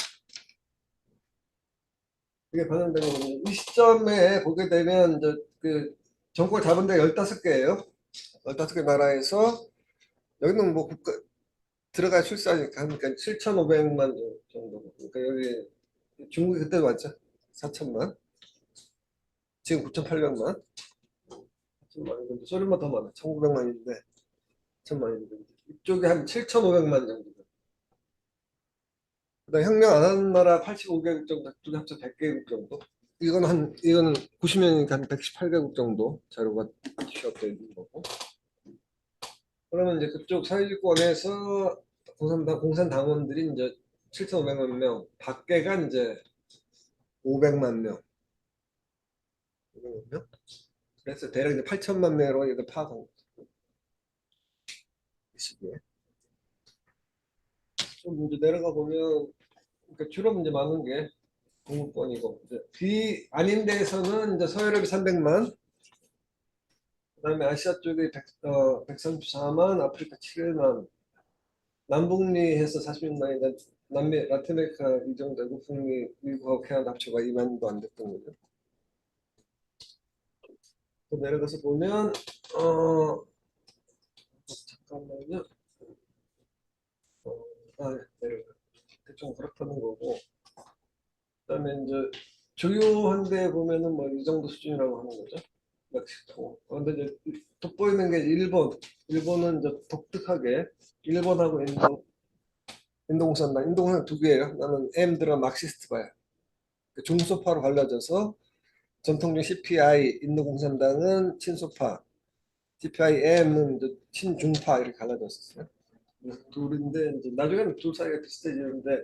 이게 반영된 거고. 이 시점에 보게 되면 이제 그 정권을 잡은 데가 15개예요. 15개 나라에서 여기는 뭐 국가 들어가 출사니까 하니까 7,500만 정도. 그러니까 여기 중국이 그때 맞죠? 4천만. 지금 9,800만. 4천만인데 소련만 더 많아. 1,900만인데 1,000만인데 이쪽에 한 7,500만 정도. 그다음 혁명 안 하는 나라 85개국 정도, 둘이 합쳐 100개국 정도. 이거는 90년이니까 한 118개국 정도 자료가 취합되어 있는 거고. 그러면 이제 그쪽 사회주권에서 공산당원들이 이제 7,500만 명, 밖에가 이제 500만 명. 500만 명? 그래서 대략 이제 8천만 명으로 얘들 파악한 거죠. 이 시기에. 좀 이제 내려가 보면, 그러니까 주로 이제 많은 게 동구권이고, 이제 뒤 아닌 데에서는 이제 서유럽이 300만, 그다음에 아시아 쪽에 134만, 아프리카 7만, 남북미 해서 46만이다. 남미, 라틴아메리카 이 정도 되고, 북미, 미국하고 캐나다 합쳐가 2만도 안 됐던 거죠. 또 내려가서 보면, 잠깐만요. 내려가. 대충 그렇다는 거고. 그다음에 이제 주요한 데 보면은 뭐 이 정도 수준이라고 하는 거죠. 멕시코. 근데 이제 돋보이는 게 일본. 일본은 이제 독특하게 일본하고 인도 공산당 두 개예요. 나는 M들은 막시스트 봐요. 중소파로 갈라져서 전통적 CPI 인도 공산당은 친소파, CPI-M은 이제 친중파 이렇게 갈라졌었어요. 그래서 둘인데 이제 나중에는 둘 사이가 비슷해지는데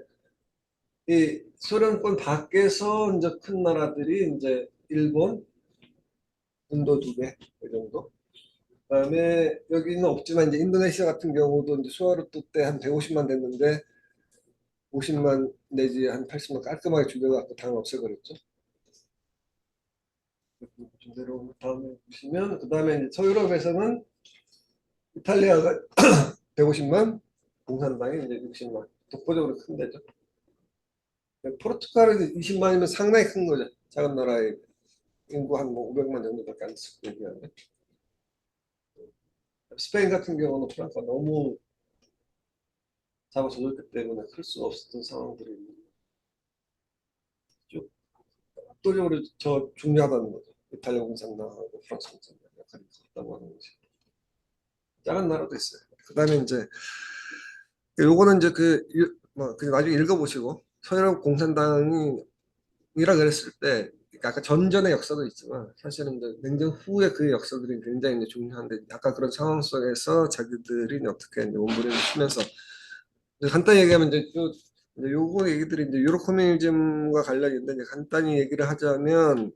이 소련권 밖에서 이제 큰 나라들이 이제 일본, 인도 두 개, 그 정도. 그다음에 여기는 없지만 이제 인도네시아 같은 경우도 이제 수하루토 때 한 150만 됐는데 50만 내지 한 80만 깔끔하게 죽여갖고 당 없애버렸죠. 그대로 다음에 보시면 그다음에 이제 서유럽에서는 이탈리아가 150만, 공산당이 이제 60만. 독보적으로 큰 데죠. 포르투갈은 20만이면 상당히 큰 거죠. 작은 나라에 인구 한 뭐 500만 정도밖에 안 됐을 거 얘기하는데. 스페인 같은 경우는 프랑스가 너무 잡아줘줬기 때문에 클 수 없었던 상황들이 쭉 압도적으로 저 중요하다는 거죠. 이탈리아 공산당하고 프랑스 공산당 역할이 컸다고 하는 거지. 작은 나라도 있어요. 그다음에 이제 요거는 이제 뭐 그냥 나중에 읽어보시고 서유럽 공산당이라 그랬을 때 그러니까 아까 전전의 역사도 있지만 사실은 이제 냉전 후의 그 역사들이 굉장히 이제 중요한데 아까 그런 상황 속에서 자기들이 이제 어떻게 이제 몸부림을 치면서 간단히 얘기하면 이제 요거 얘기들이 이제 유로 커뮤니즘과 관련인데 이제 간단히 얘기를 하자면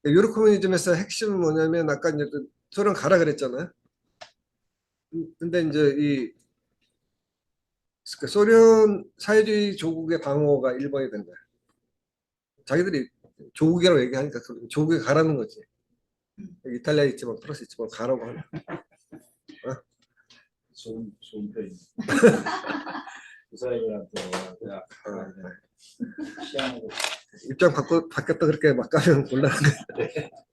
유로 커뮤니즘에서 핵심은 뭐냐면 아까 이제 그 소련 가라 그랬잖아요. 근데 이제 그 소련 사회주의 조국의 방어가 일본이 된 거야. 자기들이 조국이라고 얘기하니까 그 조국에 가라는 거지. 이탈리아에 있지만 프랑스 있지만 가라고 하는. 좋은 표현. 그 사람들한테 내가 시향하고 입장 바뀌었다 그렇게 막 가면 곤란한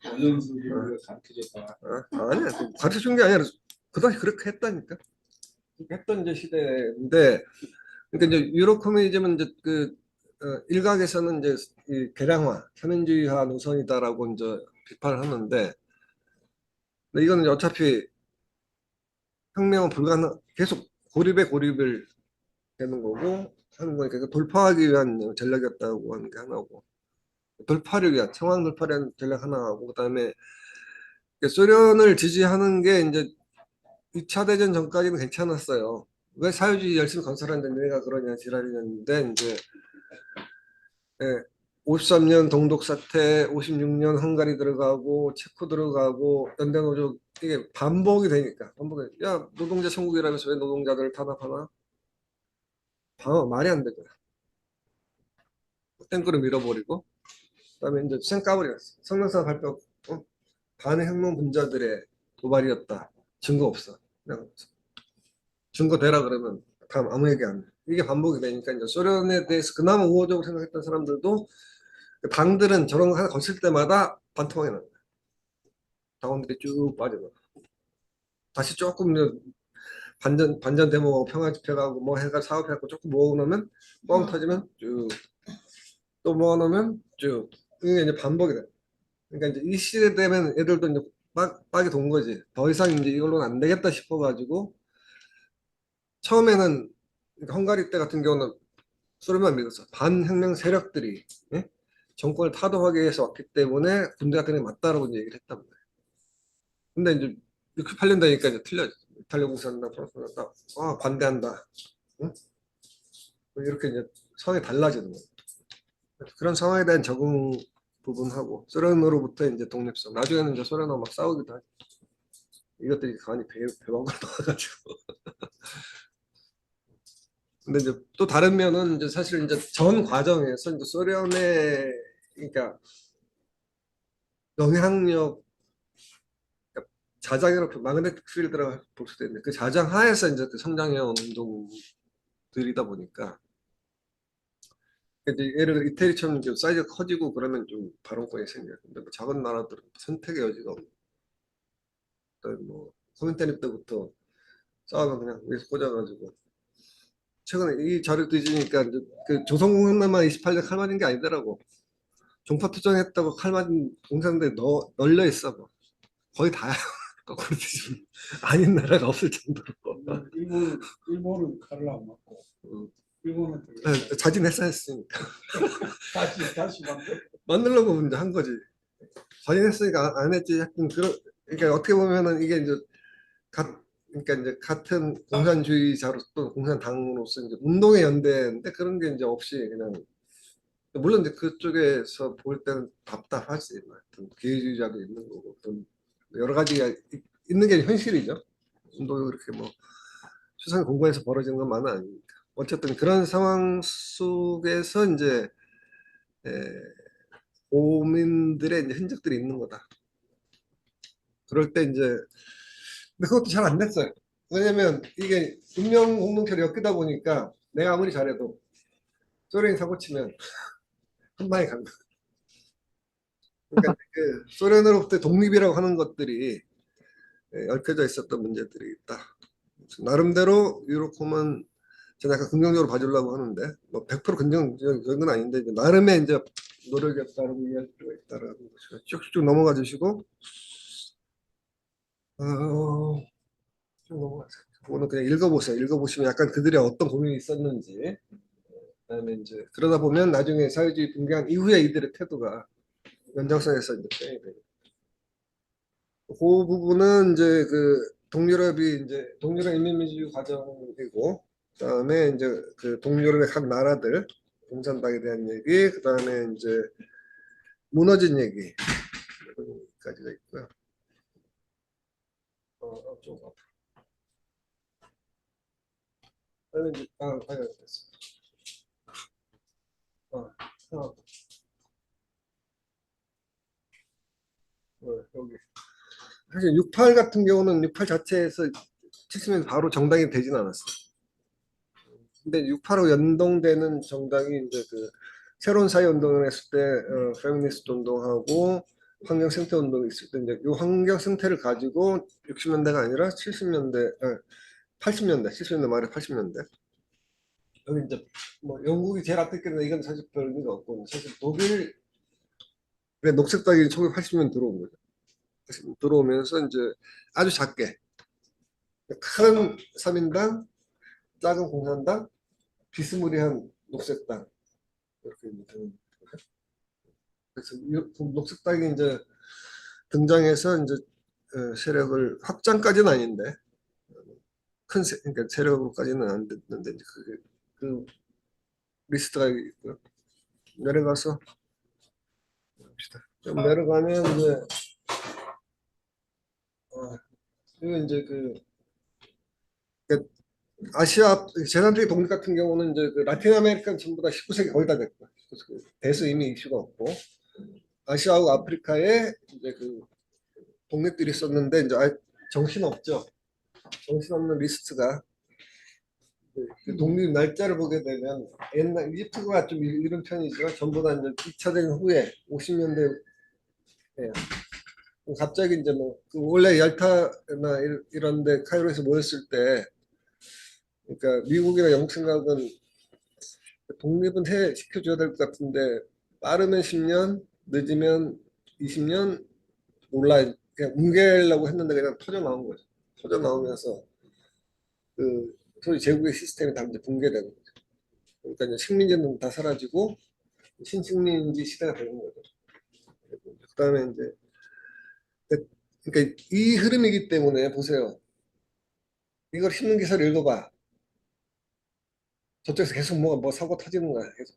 원영수를 우리가 가르쳐줬다. 거야. 아니야, 가르쳐 준 게 아니라 그 당시 그렇게 했다니까. 그렇게 했던 이제 시대인데, 그러니까 이제 유럽 커뮤니즘은 이제 그 일각에서는 이제 이 개량화, 현인주의화 노선이다라고 이제 비판을 하는데, 근데 이거는 이제 어차피 혁명은 불가능, 계속 고립에 고립을 되는 거고 하는 거니까 그 돌파하기 위한 전략이었다고 하는 게 하나고, 돌파를 위한 상황 돌파를 위한 전략 하나하고, 그다음에 소련을 지지하는 게 이제 2차 대전 전까지는 괜찮았어요. 왜 사회주의 열심히 건설하는데 내가 그러냐 지랄이었는데 이제 53년 동독 사태, 56년 헝가리 들어가고 체코 들어가고 연대노조 이게 반복이 되니까 반복이 야 노동자 천국이라면서 왜 노동자들을 탄압하나? 말이 안 되잖아. 땡크를 밀어버리고 그다음에 이제 쌩 까버렸어. 성명서 발표 반혁명 분자들의 도발이었다. 증거 없어. 그냥 증거 대라 그러면 다음 아무 얘기 안 해. 이게 반복이 되니까 이제 소련에 대해서 그나마 우호적으로 생각했던 사람들도 당들은 저런 거 하나 거칠 때마다 반토막이 나요. 당원들이 쭉 빠져나. 다시 조금 이제 반전 데모 평화 집회 가고 뭐 해가 사업해갖고 조금 모아놓으면 뻥 터지면 쭉 또 모아놓으면 쭉 이게 이제 반복이 돼. 그러니까 이제 이 시대 되면 애들도 이제 빡이 돈 거지. 더 이상 이제 이걸로는 안 되겠다 싶어가지고 처음에는 그러니까 헝가리 때 같은 경우는 소련만 믿었어. 반혁명 세력들이 예? 정권을 타도하게 해서 왔기 때문에 군대 같은 게 맞다라고 이제 얘기를 했단 말이야. 근데 이제 68년 되니까 이제 틀려져. 이탈리아 공산당, 프랑스 공산당, 반대한다. 응? 뭐 이렇게 이제 상황이 달라지는 거예요. 그런 상황에 대한 적응 부분하고 소련으로부터 이제 독립성. 나중에는 이제 소련하고 막 싸우기도 하죠. 이것들이 가만히 배방으로 나와가지고. 근데 이제 또 다른 면은 이제 사실 이제 전 과정에서 이제 소련의 그러니까 영향력 그러니까 자장이라고 마그네틱 필드라고 볼 수도 있는데 그 자장 하에서 이제 그 성장해 온 운동들이다 보니까 이제 예를 들어 이태리처럼 이제 사이즈가 커지고 그러면 좀 발언권이 생겨요. 근데 뭐 작은 나라들은 선택의 여지가 없고 뭐 코민테르 때부터 싸우면 그냥 위에서 꽂아가지고 최근에 이 자료 뒤지니까 이제 그 조선공산당만 28년 칼 맞은 게 아니더라고. 종파 투쟁했다고 칼 맞은 공산당이 널려 있어. 뭐. 거의 다야. 거꾸로 뒤지면 아닌 나라가 없을 정도로. 일본은 칼을 안 맞고 음. 일본은 자진했으니까 다시 만들려고 이제 한 거지. 자진했으니까 안 했지. 하여튼 그러니까 어떻게 보면은 이게 이제 그러니까 이제 같은 공산주의자로 또 공산당으로서 이제 운동의 연대인데 그런 게 이제 없이 그냥 물론 이제 그쪽에서 볼 때는 답답하지. 뭐 하여튼 기회주의자도 있는 거고 또 여러 가지가 있는 게 현실이죠. 운동이 그렇게 뭐 수상 공부해서 벌어지는 것만은 아니니까. 어쨌든 그런 상황 속에서 이제 에, 고민들의 이제 흔적들이 있는 거다. 그럴 때 이제 근데 그것도 잘 안 됐어요. 왜냐면 이게 운명 공동체를 엮이다 보니까 내가 아무리 잘해도 소련이 사고 치면 한 방에 간다. 그러니까 그 소련으로부터 독립이라고 하는 것들이 얽혀져 있었던 문제들이 있다. 나름대로 유로콤은 저는 약간 긍정적으로 봐주려고 하는데 뭐 100% 긍정적인 건 아닌데 이제 나름의 이제 노력이었다고 이해할 필요가 있다라는 것이고 쭉쭉 넘어가 주시고 쭉 넘어가세요. 그거는 그냥 읽어보세요. 읽어보시면 약간 그들의 어떤 고민이 있었는지 그다음에 이제 그러다 보면 나중에 사회주의 붕괴한 이후에 이들의 태도가 연장선에서 이제 표현이 돼요. 그 부분은 이제 그 동유럽이 이제 동유럽 인민민주주의 과정이고 그다음에 이제 그 동유럽의 각 나라들 공산당에 대한 얘기 그다음에 이제 무너진 얘기까지가 있고요. 좀 앞으로. 그다음에 이제 됐어. 어, 어, 여기 사실 68 같은 경우는 68 자체에서 70년 바로 정당이 되진 않았어. 근데 68하고 연동되는 정당이 이제 그 새로운 사회 운동을 했을 때 페미니스트 운동하고 환경 생태 운동이 있을 때 이제 이 환경 생태를 가지고 60년대가 아니라 70년대, 80년대, 70년대 말에 80년대 여기 이제 뭐 영국이 제일 앞에 있겠는데 이건 사실 별 의미가 없고 사실 독일의 녹색당이 1980년 들어온 거죠. 들어오면서 이제 아주 작게 큰 3인당, 작은 공산당, 비스무리한 녹색당 이렇게 되는 거죠. 그래서 녹색당이 이제 등장해서 이제 세력을 확장까지는 아닌데 그러니까 세력으로까지는 안 됐는데 이제 그 리스트가 있고요. 내려가서 봅시다. 좀 내려가면 이제 이거 이제 그 아시아 제3세계 독립 같은 경우는 이제 그 라틴 아메리카는 전부 다 19세기 거의 다 됐고 대수 이미 이슈가 없고 아시아하고 아프리카에 이제 그 독립들이 있었는데 이제 정신 없죠. 정신 없는 리스트가 그 독립 날짜를 보게 되면 옛날 이집트가 좀 이런 편이지만 전부 다 이제 2차 대전 후에 50년대 갑자기 이제 뭐그 원래 얄타나 이런데 카이로에서 모였을 때 그러니까 미국이나 영국 생각은 독립은 시켜줘야 될 것 같은데 빠르면 10년, 늦으면 20년 몰라 그냥 뭉개려고 했는데 그냥 터져 나온 거죠. 터져 나오면서 그 소위 제국의 시스템이 다 이제 붕괴되는 거죠. 그러니까 이제 식민지는 다 사라지고 신식민지 시대가 되는 거죠. 그다음에 이제 그러니까 이 흐름이기 때문에 보세요. 이걸 신문 기사를 읽어봐. 저쪽에서 계속 뭐 사고 터지는 거야. 계속.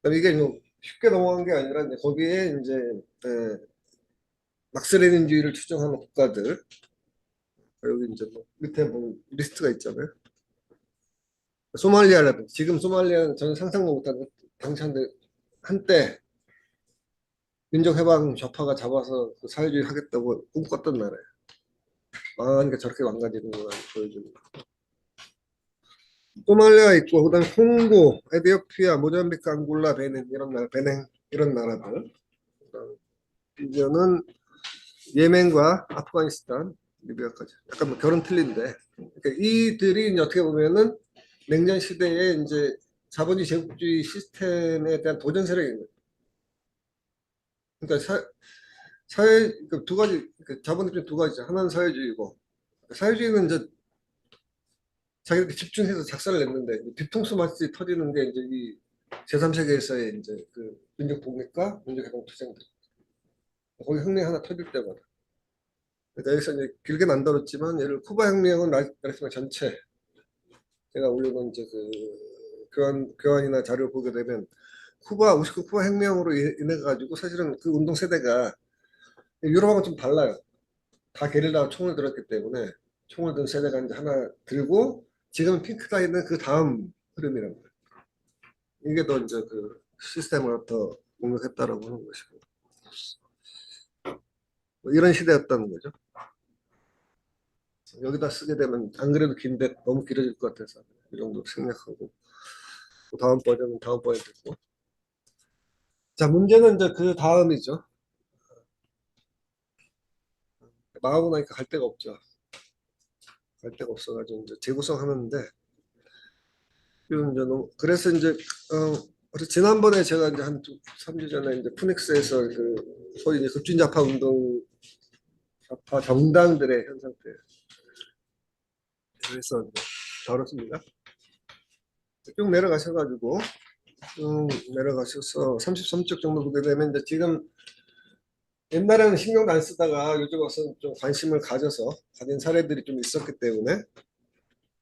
그러니까 이게 뭐 쉽게 넘어간 게 아니라 이제 거기에 이제 에, 막스레닌주의를 추종하는 국가들 여기 이제 뭐 밑에 뭐 리스트가 있잖아요. 소말리아라든지 지금 소말리아는 저는 상상도 못하는 당시인데 한때 민족해방 좌파가 잡아서 그 사회주의 하겠다고 꿈꿨던 나라예요. 망하니까 저렇게 망가지는 걸 보여주는 거. 소말리아 있고 그다음에 콩고, 에티오피아, 모잠비크, 앙골라, 베닌 이런 나라, 베냉 이런 나라들. 그다음 이제는 예멘과 아프가니스탄, 리비아까지. 약간 뭐 결은 틀린데. 그러니까 이들이 이제 어떻게 보면은 냉전 시대에 이제 자본주의 제국주의 시스템에 대한 도전 세력인 거예요. 그러니까 사회 그러니까 두 가지 그러니까 자본주의 두 가지죠. 하나는 사회주의고 사회주의는 이제 자기들이 집중해서 작사를 냈는데 뒤통수 맞이 터지는 게 이제 이 제3세계에서의 이제 그 민족 독립과 민족 해방 투쟁들. 거기 혁명 하나 터질 때마다. 그러니까 여기서 이제 길게는 안 다뤘지만 예를 쿠바 혁명은 라이스마 전체 제가 올려놓은 이제 그 교환이나 자료를 보게 되면 쿠바 59 쿠바 혁명으로 인해 가지고 사실은 그 운동 세대가 유럽하고는 좀 달라요. 다 게릴라 총을 들었기 때문에 총을 든 세대가 이제 하나 들고 지금 핑크라인은 그 다음 흐름이란 거예요. 이게 더 이제 그 시스템을 더 공격했다라고 하는 것이고 뭐 이런 시대였다는 거죠. 여기다 쓰게 되면 안 그래도 긴데 너무 길어질 것 같아서 이 정도 생략하고 또 다음 버전은 다음 버전 듣고 자 문제는 이제 그 다음이죠. 나오고 나니까 갈 데가 없죠. 갈 데가 없어가지고 이제 재구성하는데 지금 이제 그래서 이제 지난번에 제가 이제 한 3주 전에 이제 푸닉스에서 그 소위 이제 급진자파 운동 좌파 정당들의 현상때 그래서 다뤘습니다. 쭉 내려가셔가지고 쭉 내려가셔서 33쪽 정도 보게 되면 이제 지금 옛날에는 신경도 안 쓰다가 요즘 와서 좀 관심을 가진 사례들이 좀 있었기 때문에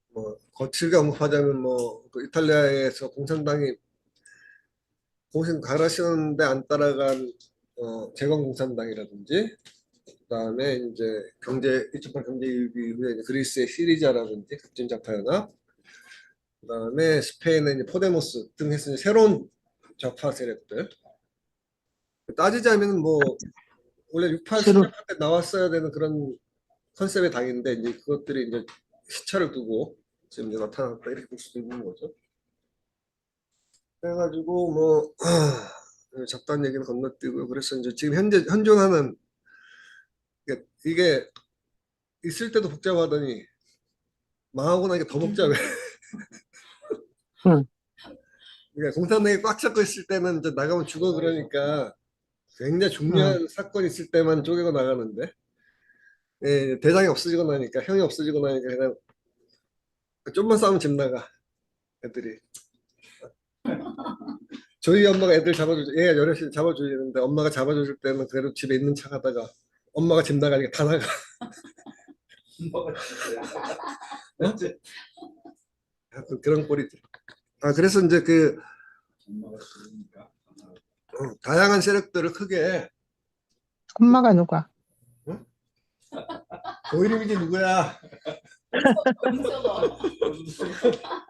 뭐 거칠게 언급하자면 뭐그 이탈리아에서 공산당이 공신 가라시는데 안 따라간 재건공산당이라든지 그다음에 이제 2008 경제위기 이후에 이제 그리스의 시리자라든지 급진좌파연합 그다음에 스페인의 이제 포데모스 등 해서 이제 새로운 좌파 세력들 따지자면 뭐 원래 68 새로 수렵할 때 나왔어야 되는 그런 컨셉의 당인데 이제 그것들이 이제 시차를 두고 지금 이제 나타났다 이렇게 볼 수도 있는 거죠. 그래가지고 뭐 잡다한 얘기는 건너뛰고 그래서 이제 지금 현재 현존하는 이게 있을 때도 복잡하더니 망하고 나니까 더 복잡해. 응. 그러니까 공산당이 꽉 잡고 있을 때는 이제 나가면 죽어 그러니까 굉장히 응. 중요한 사건 있을 때만 쪼개고 나가는데 대장이 없어지고 나니까 형이 없어지고 나니까 그냥 좀만 싸우면 집 나가 애들이. 저희 엄마가 애들 잡아줘 얘가 여럿이 잡아줘야 되는데 엄마가 잡아줄 때는 그래도 집에 있는 척 하다가 엄마가 집 나가니까 다 나가. 엄마가 진짜. 어? 하여튼 그런 꼴이지. 아 그래서 이제 그 엄마가 좋으니까. 다양한 세력들을 크게 엄마가 누가? 응? 고이름이지 누구야?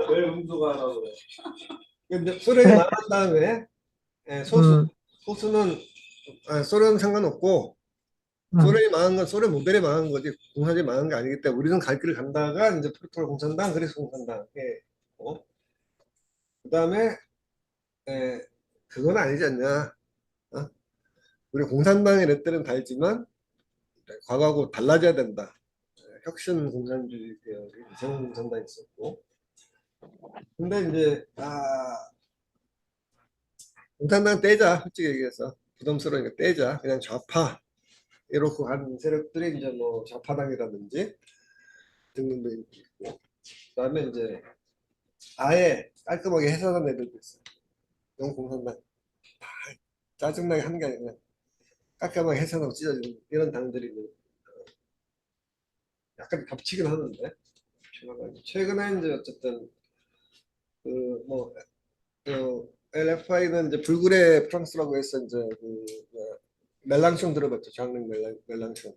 왜 음소가 하라고 그래? 근데 소련이 네. 망한 다음에 음, 소수는 소련 상관없고 음, 소련이 망한 건 소련 모델이 망한 거지 공산주의 망한 게 아니기 때문에 우리는 갈 길을 간다가 이제 포르투갈 공산당 그리스 공산당 그다음에 그건 아니지 않냐. 어? 우리 공산당의 레터는 달지만 과거하고 달라져야 된다. 혁신 공산주의 계열이 이성 공산당이 있었고 근데 이제 공산당 떼자 솔직히 얘기해서 부담스러우니까 떼자 그냥 좌파 이렇게 하는 세력들이 이제 뭐 좌파당이라든지 등등도 있고 그다음에 이제 아예 깔끔하게 해산한 애들도 있어요. 영 공산당 짜증나게 하는 게 아니라 깔끔하게 해산하고 찢어지는 이런 당들이 있는 약간 겹치긴 하는데 최근에 이제 어쨌든 그뭐 LFI는 이제 불굴의 프랑스라고 해서 이제 멜랑숑 들어봤죠. 장르 멜랑숑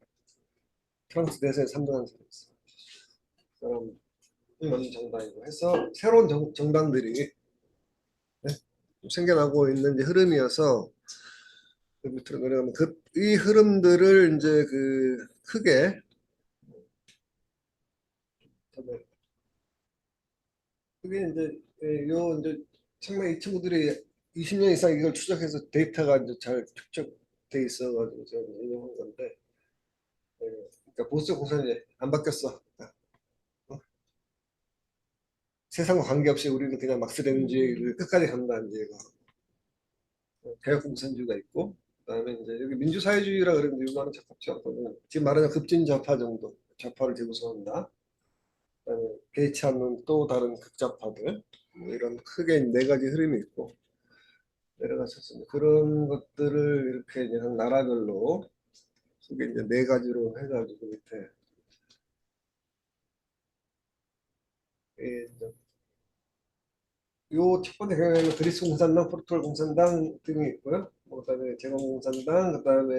프랑스 대세에 3등한 사람이 있어요. 그 사람이 만든 정당이고 해서 새로운 정당들이 네? 좀 생겨나고 있는 이제 흐름이어서 그 밑으로 내려가면 이 흐름들을 이제 크게 그게 이제 요 이제 정말 이 친구들이 20년 이상 이걸 추적해서 데이터가 이제 잘 축적돼 있어가지고 제가 인용한 건데 그러니까 보수 공산이 안 바뀌었어. 어? 세상과 관계없이 우리는 그냥 막스레nin주의를 끝까지 간다는 이제가 개혁 공산주의가 있고 그다음에 이제 여기 민주사회주의라 그러는데 이 말은 적합치 않거든요. 지금 말하는 급진 좌파 정도 좌파를 재구성한다. 그다음에 개의치 않는 또 다른 극좌파들 뭐 이런 크게 네 가지 흐름이 있고 내려가셨습니다. 그런 것들을 이렇게 이제 한 나라별로 그게 이제 네 가지로 해가지고 밑에 요 첫 번째 경우에는 그리스 공산당, 포르투갈 공산당 등이 있고요. 그다음에 제공 공산당, 그다음에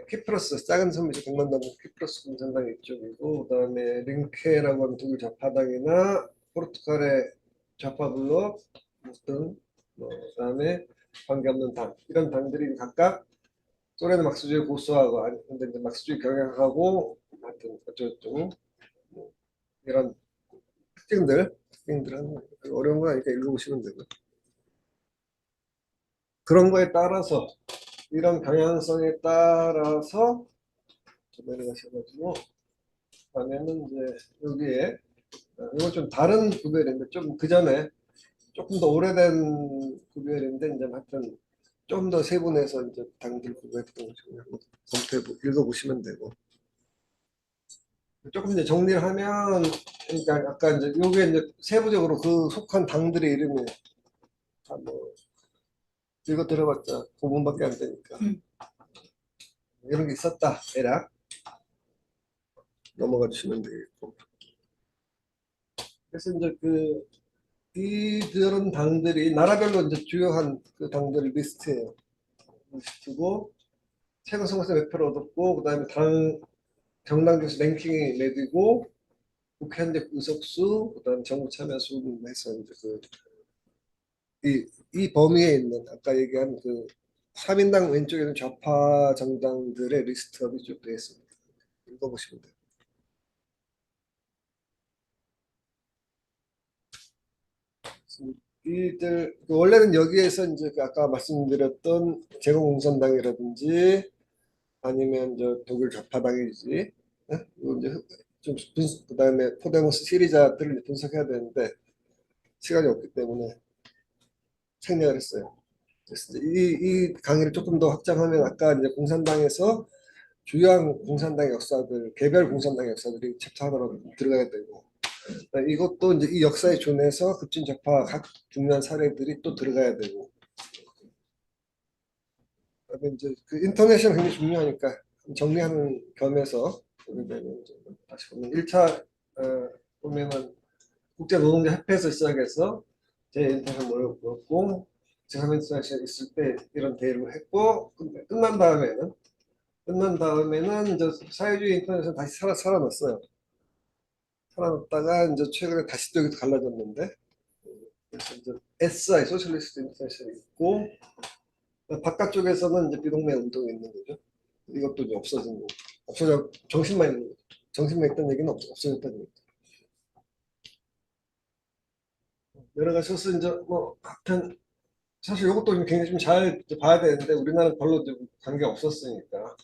키프로스 작은 섬이죠. 동반당 키프로스 공산당 이쪽이고, 그다음에 링케라고 하는 독일 좌파당이나 포르투갈의 좌파 블록 등, 그다음에 관계없는 당 이런 당들이 각각 소련의 막스주의 고수하고 아니 근데 이제 막스주의 경향하고 하여튼 어쩌고저쩌고 뭐 이런 특징들은 어려운 거 아니까 읽어보시면 되고 그런 거에 따라서 이런 경향성에 따라서 좀 내려가셔가지고 그다음에는 이제 여기에 이건 좀 다른 구별인데 좀 그 전에 조금 더 오래된 구별인데 이제 하여튼 좀 더 세분해서 이제 당들 구별했던 것을 한번 검토해 읽어보시면 되고 조금 이제 정리를 하면 그러니까 아까 이제 요게 이제 세부적으로 그 속한 당들의 이름이 뭐 이거 들어봤자 5분밖에 안 되니까 이런 게 있었다 대략 넘어가 주시면 되겠고 그래서 이제 이런 당들이 나라별로 이제 주요한 그 당들 리스트예요. 리스트고 최근 선거에서 몇 표를 얻었고 그다음에 당 정당 중에서 랭킹이 매기고 국회 현재 의석수 그다음 정부 참여수 해서 이제 이 범위에 있는 아까 얘기한 3인당 왼쪽에는 좌파 정당들의 리스트업이 쭉 되어 있습니다. 읽어보시면 돼요. 이들 원래는 여기에서 이제 그 아까 말씀드렸던 제공공산당이라든지 아니면 저 독일 좌파당이지, 예? 이거 이제 좀 그다음에 포데모스 시리자들을 이제 분석해야 되는데 시간이 없기 때문에 생략을 했어요. 그래서 이제 이 강의를 조금 더 확장하면 아까 이제 공산당에서 주요한 공산당 역사들, 개별 공산당 역사들이 챕터 하나로 들어가야 되고, 이것도 이제 이 역사에 준해서 급진 좌파 각 중요한 사례들이 또 들어가야 되고, 그다음에 이제 그 인터넷이 굉장히 중요하니까 정리하는 겸해서 보게 되면 이제 다시 보면 1차 보면은 국제노동자협회에서 시작해서 제 인터넷 모였고 제사멘스에 있을 때 이런 대회를 했고 끝난 다음에는 이제 사회주의 인터넷은 다시 살아났어요. 살아났다가 이제 최근에 다시 또 여기도 갈라졌는데, 그래서 이제 SI 소셜리스트 인터내셔널이 있고 바깥쪽에서는 이제 비동맹 운동이 있는 거죠. 이것도 이제 없어진 거고, 없어져 정신만 있는 거죠. 정신만 있다는 얘기는 없어졌다는 얘기죠. 여러 가지 소스 이제 뭐 하여튼 사실 이것도 굉장히 좀 잘 봐야 되는데 우리나라는 별로 좀 관계 없었으니까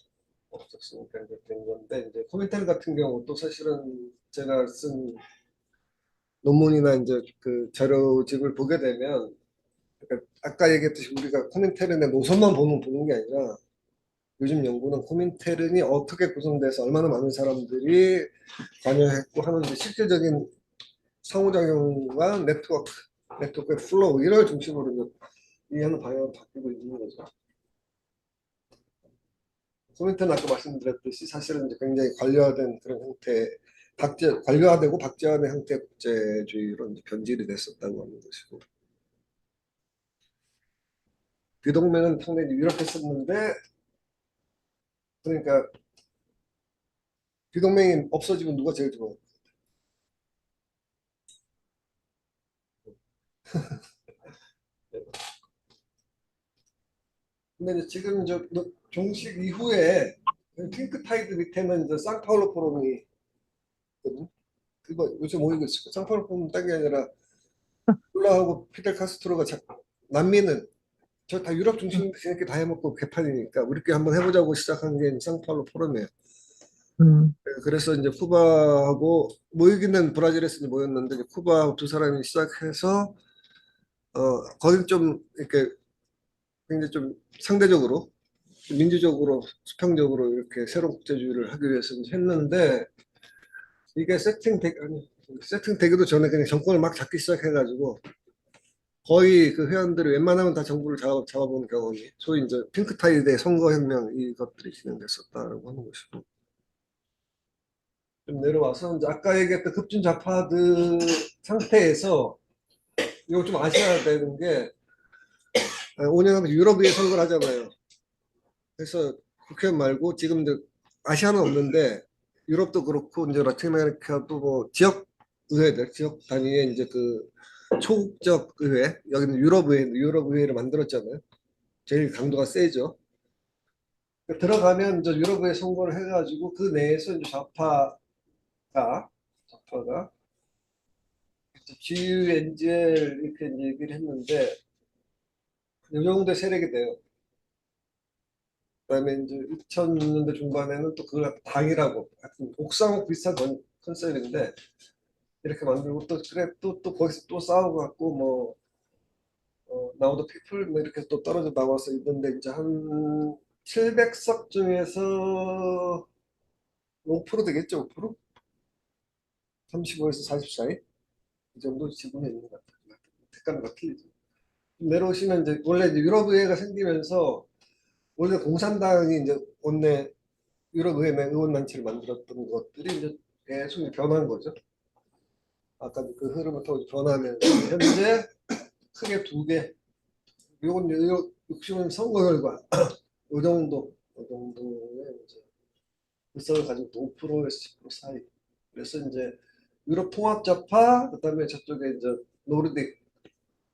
이제 된 건데, 이제 코미텔 같은 경우도 사실은 제가 쓴 논문이나 이제 그 자료집을 보게 되면, 그러니까 아까 얘기했듯이 우리가 코민테른의 노선만 보는 게 아니라 요즘 연구는 코민테른이 어떻게 구성돼서 얼마나 많은 사람들이 관여했고 하는 이제 실질적인 상호작용과 네트워크의 플로우 이걸 중심으로 이제 이해하는 방향으로 바뀌고 있는 거죠. 코민테는 아까 말씀드렸듯이 사실은 이제 굉장히 관료화된 그런 형태, 관료화되고 박제화된 형태의 국제주의로 이제 변질이 됐었다고 하는 것이고, 비동맹은 상당히 유력했었는데, 그러니까 비동맹이 없어지면 누가 제일 좋아요? 근데 이제 지금 저 종식 이후에 핑크타이드 밑에는 이제 상파울로 포럼이 있거든. 그거 요새 모이고 있어. 상파울로 포럼 딴 게 아니라 룰라하고 피델 카스트로가 난민은 저 다 유럽 중심 이렇게 다 해먹고 개판이니까 우리끼리 한번 해보자고 시작한 게 상파울로 포럼이에요. 음, 그래서 이제 쿠바하고 모이기는 브라질에서 이제 모였는데 이제 쿠바하고 두 사람이 시작해서 거긴 좀 이렇게 굉장히 좀 상대적으로 민주적으로 수평적으로 이렇게 새로운 국제주의를 하기 위해서 이제 했는데, 이게 세팅되기도 전에 그냥 정권을 막 잡기 시작해가지고 거의 그 회원들이 웬만하면 다 정부를 잡아본 경험이, 소위 이제 핑크타이드의 선거혁명 이것들이 진행됐었다라고 하는 것이고, 좀 내려와서 이제 아까 얘기했던 급진 좌파들 상태에서 이거 좀 아셔야 되는 게, 5년 하면 유럽 위에 선거를 하잖아요. 그래서 국회의원 말고 지금 이제 아시아는 없는데 유럽도 그렇고 이제 라틴 아메리카도 뭐 지역 의회들, 지역 단위의 이제 그 초국적 의회, 여기는 유럽 의회를 만들었잖아요. 제일 강도가 세죠. 들어가면 이제 유럽 의회 선거를 해가지고 그 내에서 이제 좌파가 GUNGL 이렇게 이제 얘기를 했는데 이 정도의 세력이 돼요. 그다음에 이제 2000년대 중반에는 또 그걸 당이라고, 하여튼 옥상호 비슷한 컨셉인데 이렇게 만들고, 또 그래 또 거기서 또 싸우고 갖고 뭐 나우더 피플 뭐 이렇게 또 떨어져 나와서 있는데, 이제 한 700석 중에서 5% 되겠죠. 5%? 35에서 40 사이 이 정도 지분이 있는 것 같아요. 색깔은 막 틀리죠. 내려오시면 이제 원래 이제 유럽 의회가 생기면서 원래 공산당이 이제 원내 유럽 의회 내 의원단체를 만들었던 것들이 이제 계속 이제 변한 거죠. 아까 그 흐름을 타고 변하면서 현재 크게 두 개. 요건 욕심은 선거 결과 요 정도의 이제 의석을 가지고 5%에서 10% 사이. 그래서 이제 유럽 통합좌파, 그다음에 저쪽에 이제 노르딕,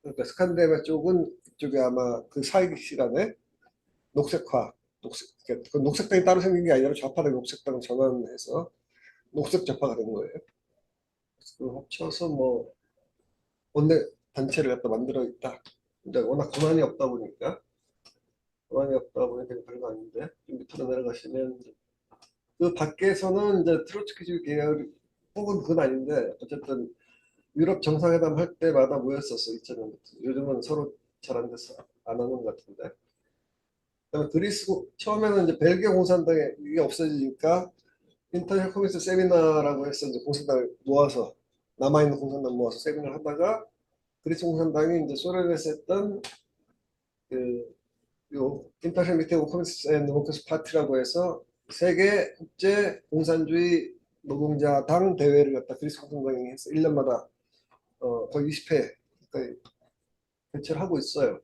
그러니까 스칸디나비아 쪽은 이쪽에 아마 그 사이 시간에 녹색화, 그 녹색당이 따로 생긴 게 아니라 좌파당 녹색당 전환해서 녹색 좌파가 된 거예요. 그래서 그걸 합쳐서 뭐 원내 단체를 갖다 만들어 있다. 이제 워낙 권한이 없다 보니까 별거 아닌데 좀 밑으로 내려가시면 그 밖에서는 이제 트로츠키주의 계열 혹은 그건 아닌데 어쨌든 유럽 정상회담 할 때마다 모였었어 2000년부터. 요즘은 서로 잘 안 돼서 안 하는 것 같은데. 그다음에 그리스 처음에는 이제 벨기에 공산당이 이게 없어지니까 인터넷 커뮤니티 세미나라고 해서 이제 공산당을 모아서 남아있는 공산당 모아서 세미나를 하다가 그리스 공산당이 이제 소련에서 했던 그 요 인터내셔널 미팅 오브 커뮤니스트 앤 워커스 파티라고 해서 세계 국제 공산주의 노동자당 대회를 갖다 그리스 공산당이 해서 1년마다 거의 20회 가까이 개최를 하고 있어요.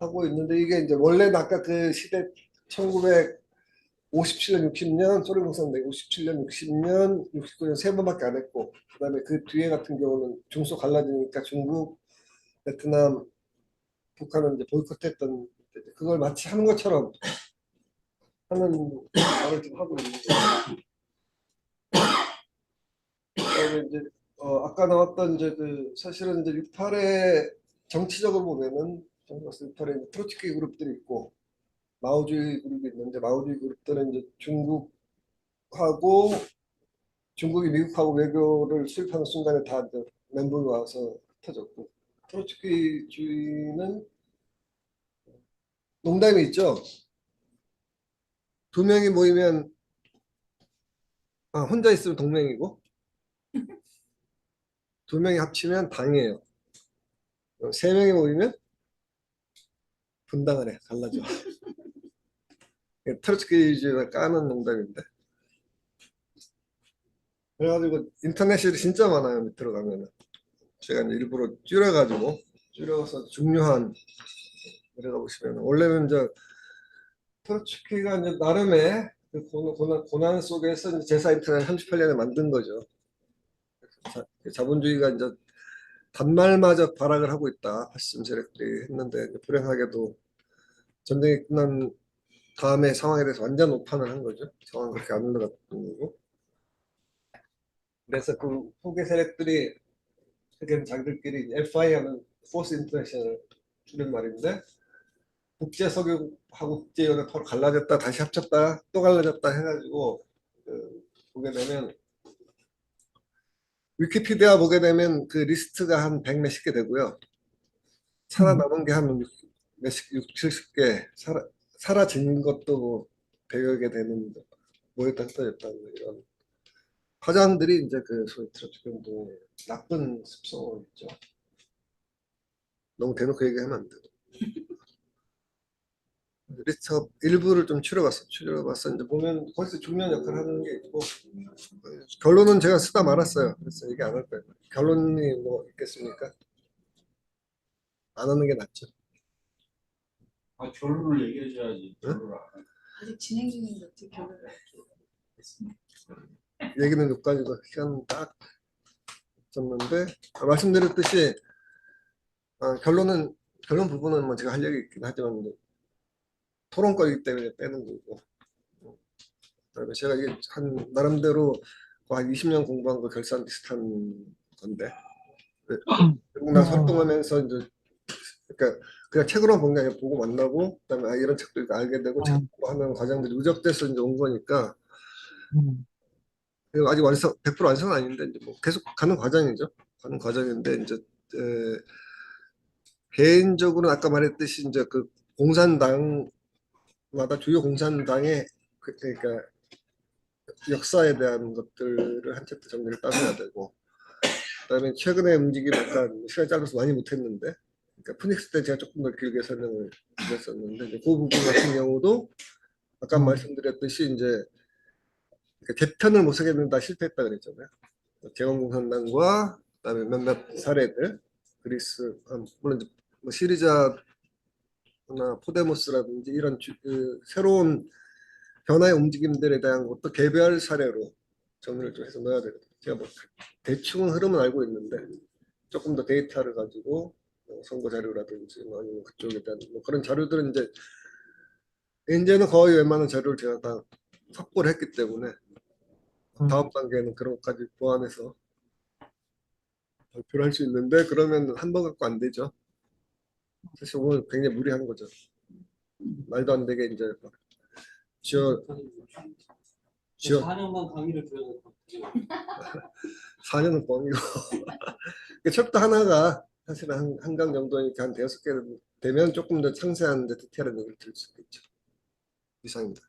하고 있는데 이게 이제 원래는 아까 그 시대 1957년, 60년 소련 공산당이 57년, 60년, 69년 세 번밖에 안 했고 그다음에 그 뒤에 같은 경우는 중소 갈라지니까 중국, 베트남, 북한은 이제 보이콧했던 그걸 마치 하는 것처럼 하는 말을 좀 하고 있는 거예요. 그다음에 이제 아까 나왔던 이제 그 사실은 이제 68의 정치적으로 보면은 68에 트로츠키 그룹들이 있고 마오주의 그룹이 있는데 마오주의 그룹들은 이제 중국이 미국하고 외교를 수립하는 순간에 다 이제 멘붕이 와서 흩어졌고 트로츠키주의는 농담이 있죠. 두 명이 모이면 혼자 있으면 동맹이고 두 명이 합치면 당이에요. 세 명이 모이면 분당을 해, 갈라져. 트로츠키주의가 까는 농담인데. 그래가지고 인터넷이 진짜 많아요. 밑으로 가면은. 제가 이제 일부러 줄여서 중요한 내려가 보시면 원래는 이제 트로츠키가 이제 나름의 그 고난 속에서 이제 제사 인터넷 38년에 만든 거죠. 자본주의가 이제 단말마저 발악을 하고 있다. 파시즘 세력들이 했는데 불행하게도 전쟁이 끝난 다음에 상황에 대해서 완전 오판을 한 거죠. 상황 그렇게 안 흘러갔던 거고. 그래서 그 후계 세력들이 그게 자기들끼리 FI 하는 포스 인터내셔널 줄임말인데 국제석유하고 국제연합 서로 갈라졌다 다시 합쳤다 또 갈라졌다 해가지고 보게 되면 위키피디아 보게 되면 그 리스트가 한 100 몇십 개 되고요. 살아남은 게 한 몇십, 6, 70개 사라진 것도 뭐 100여 개 되는 모였다 흩어졌다 이런 화장들이 이제 그 소위 트로츠키 운동의 나쁜 습성이 있죠. 너무 대놓고 얘기하면 안 되고. 리스트 일부를 좀 추려봤어. 이제 보면 거기서 중요한 역할을 하는 게 있고 결론은 제가 쓰다 말았어요. 그래서 얘기 안 할 거예요. 결론이 뭐 있겠습니까? 안 하는 게 낫죠. 아, 결론을 얘기해줘야지. 응? 결론을 안 해. 아직 진행 중인데 어떻게 결론을 했습니까? 얘기는 여기까지도 시간 딱 졌는데 말씀드렸듯이 결론 부분은 뭐 제가 할 얘기 있긴 하지만 토론거리기 때문에 빼는 거고 그다음에 제가 이게 한 나름대로 한 20년 공부한 거 결산 비슷한 건데 결국 나서 활동하면서 이제 그러니까 그냥 책으로 본 게 아니라 보고 만나고 그다음에 이런 책도 있고 알게 되고 책 보고 하는 과정들이 누적돼서 이제 온 거니까 아직 100% 완성은 아닌데 이제 뭐 계속 가는 과정이죠. 가는 과정인데 이제 개인적으로는 아까 말했듯이 이제 그 공산당마다 주요 공산당의 그러니까 역사에 대한 것들을 한 챕터 정리를 따져야 되고 그다음에 최근에 움직임 약간 시간 짧아서 많이 못했는데 그러니까 푸닉스 때 제가 조금 더 길게 설명을 드렸었는데 이제 그 부분 같은 경우도 아까 말씀드렸듯이 이제 그러니까 개편을 못 하겠는 다 실패했다 그랬잖아요. 제공공산당과 그다음에 몇몇 사례들 그리스 물론 이제 뭐 시리자나 포데모스라든지 이런 새로운 변화의 움직임들에 대한 것도 개별 사례로 정리를 좀 해서 넣어야 되거든요. 제가 뭐 대충 흐름은 알고 있는데 조금 더 데이터를 가지고 선거 자료라든지 뭐 아니면 그쪽에 대한 뭐 그런 자료들은 이제는 거의 웬만한 자료를 제가 다 확보를 했기 때문에 다음 단계는 그런 것까지 보완해서 발표를 할 수 있는데 그러면 한 번 갖고 안 되죠. 사실 오늘 굉장히 무리한 거죠. 말도 안 되게 이제 막 지어 4년간 강의를 들어야 될 것 같아요. 4년은 뻥이고 그 챕터 하나가 사실 한 강 정도 이렇게 한 6개 되면 조금 더 상세한 이제 디테일한 얘기를 들을 수 있겠죠. 이상입니다.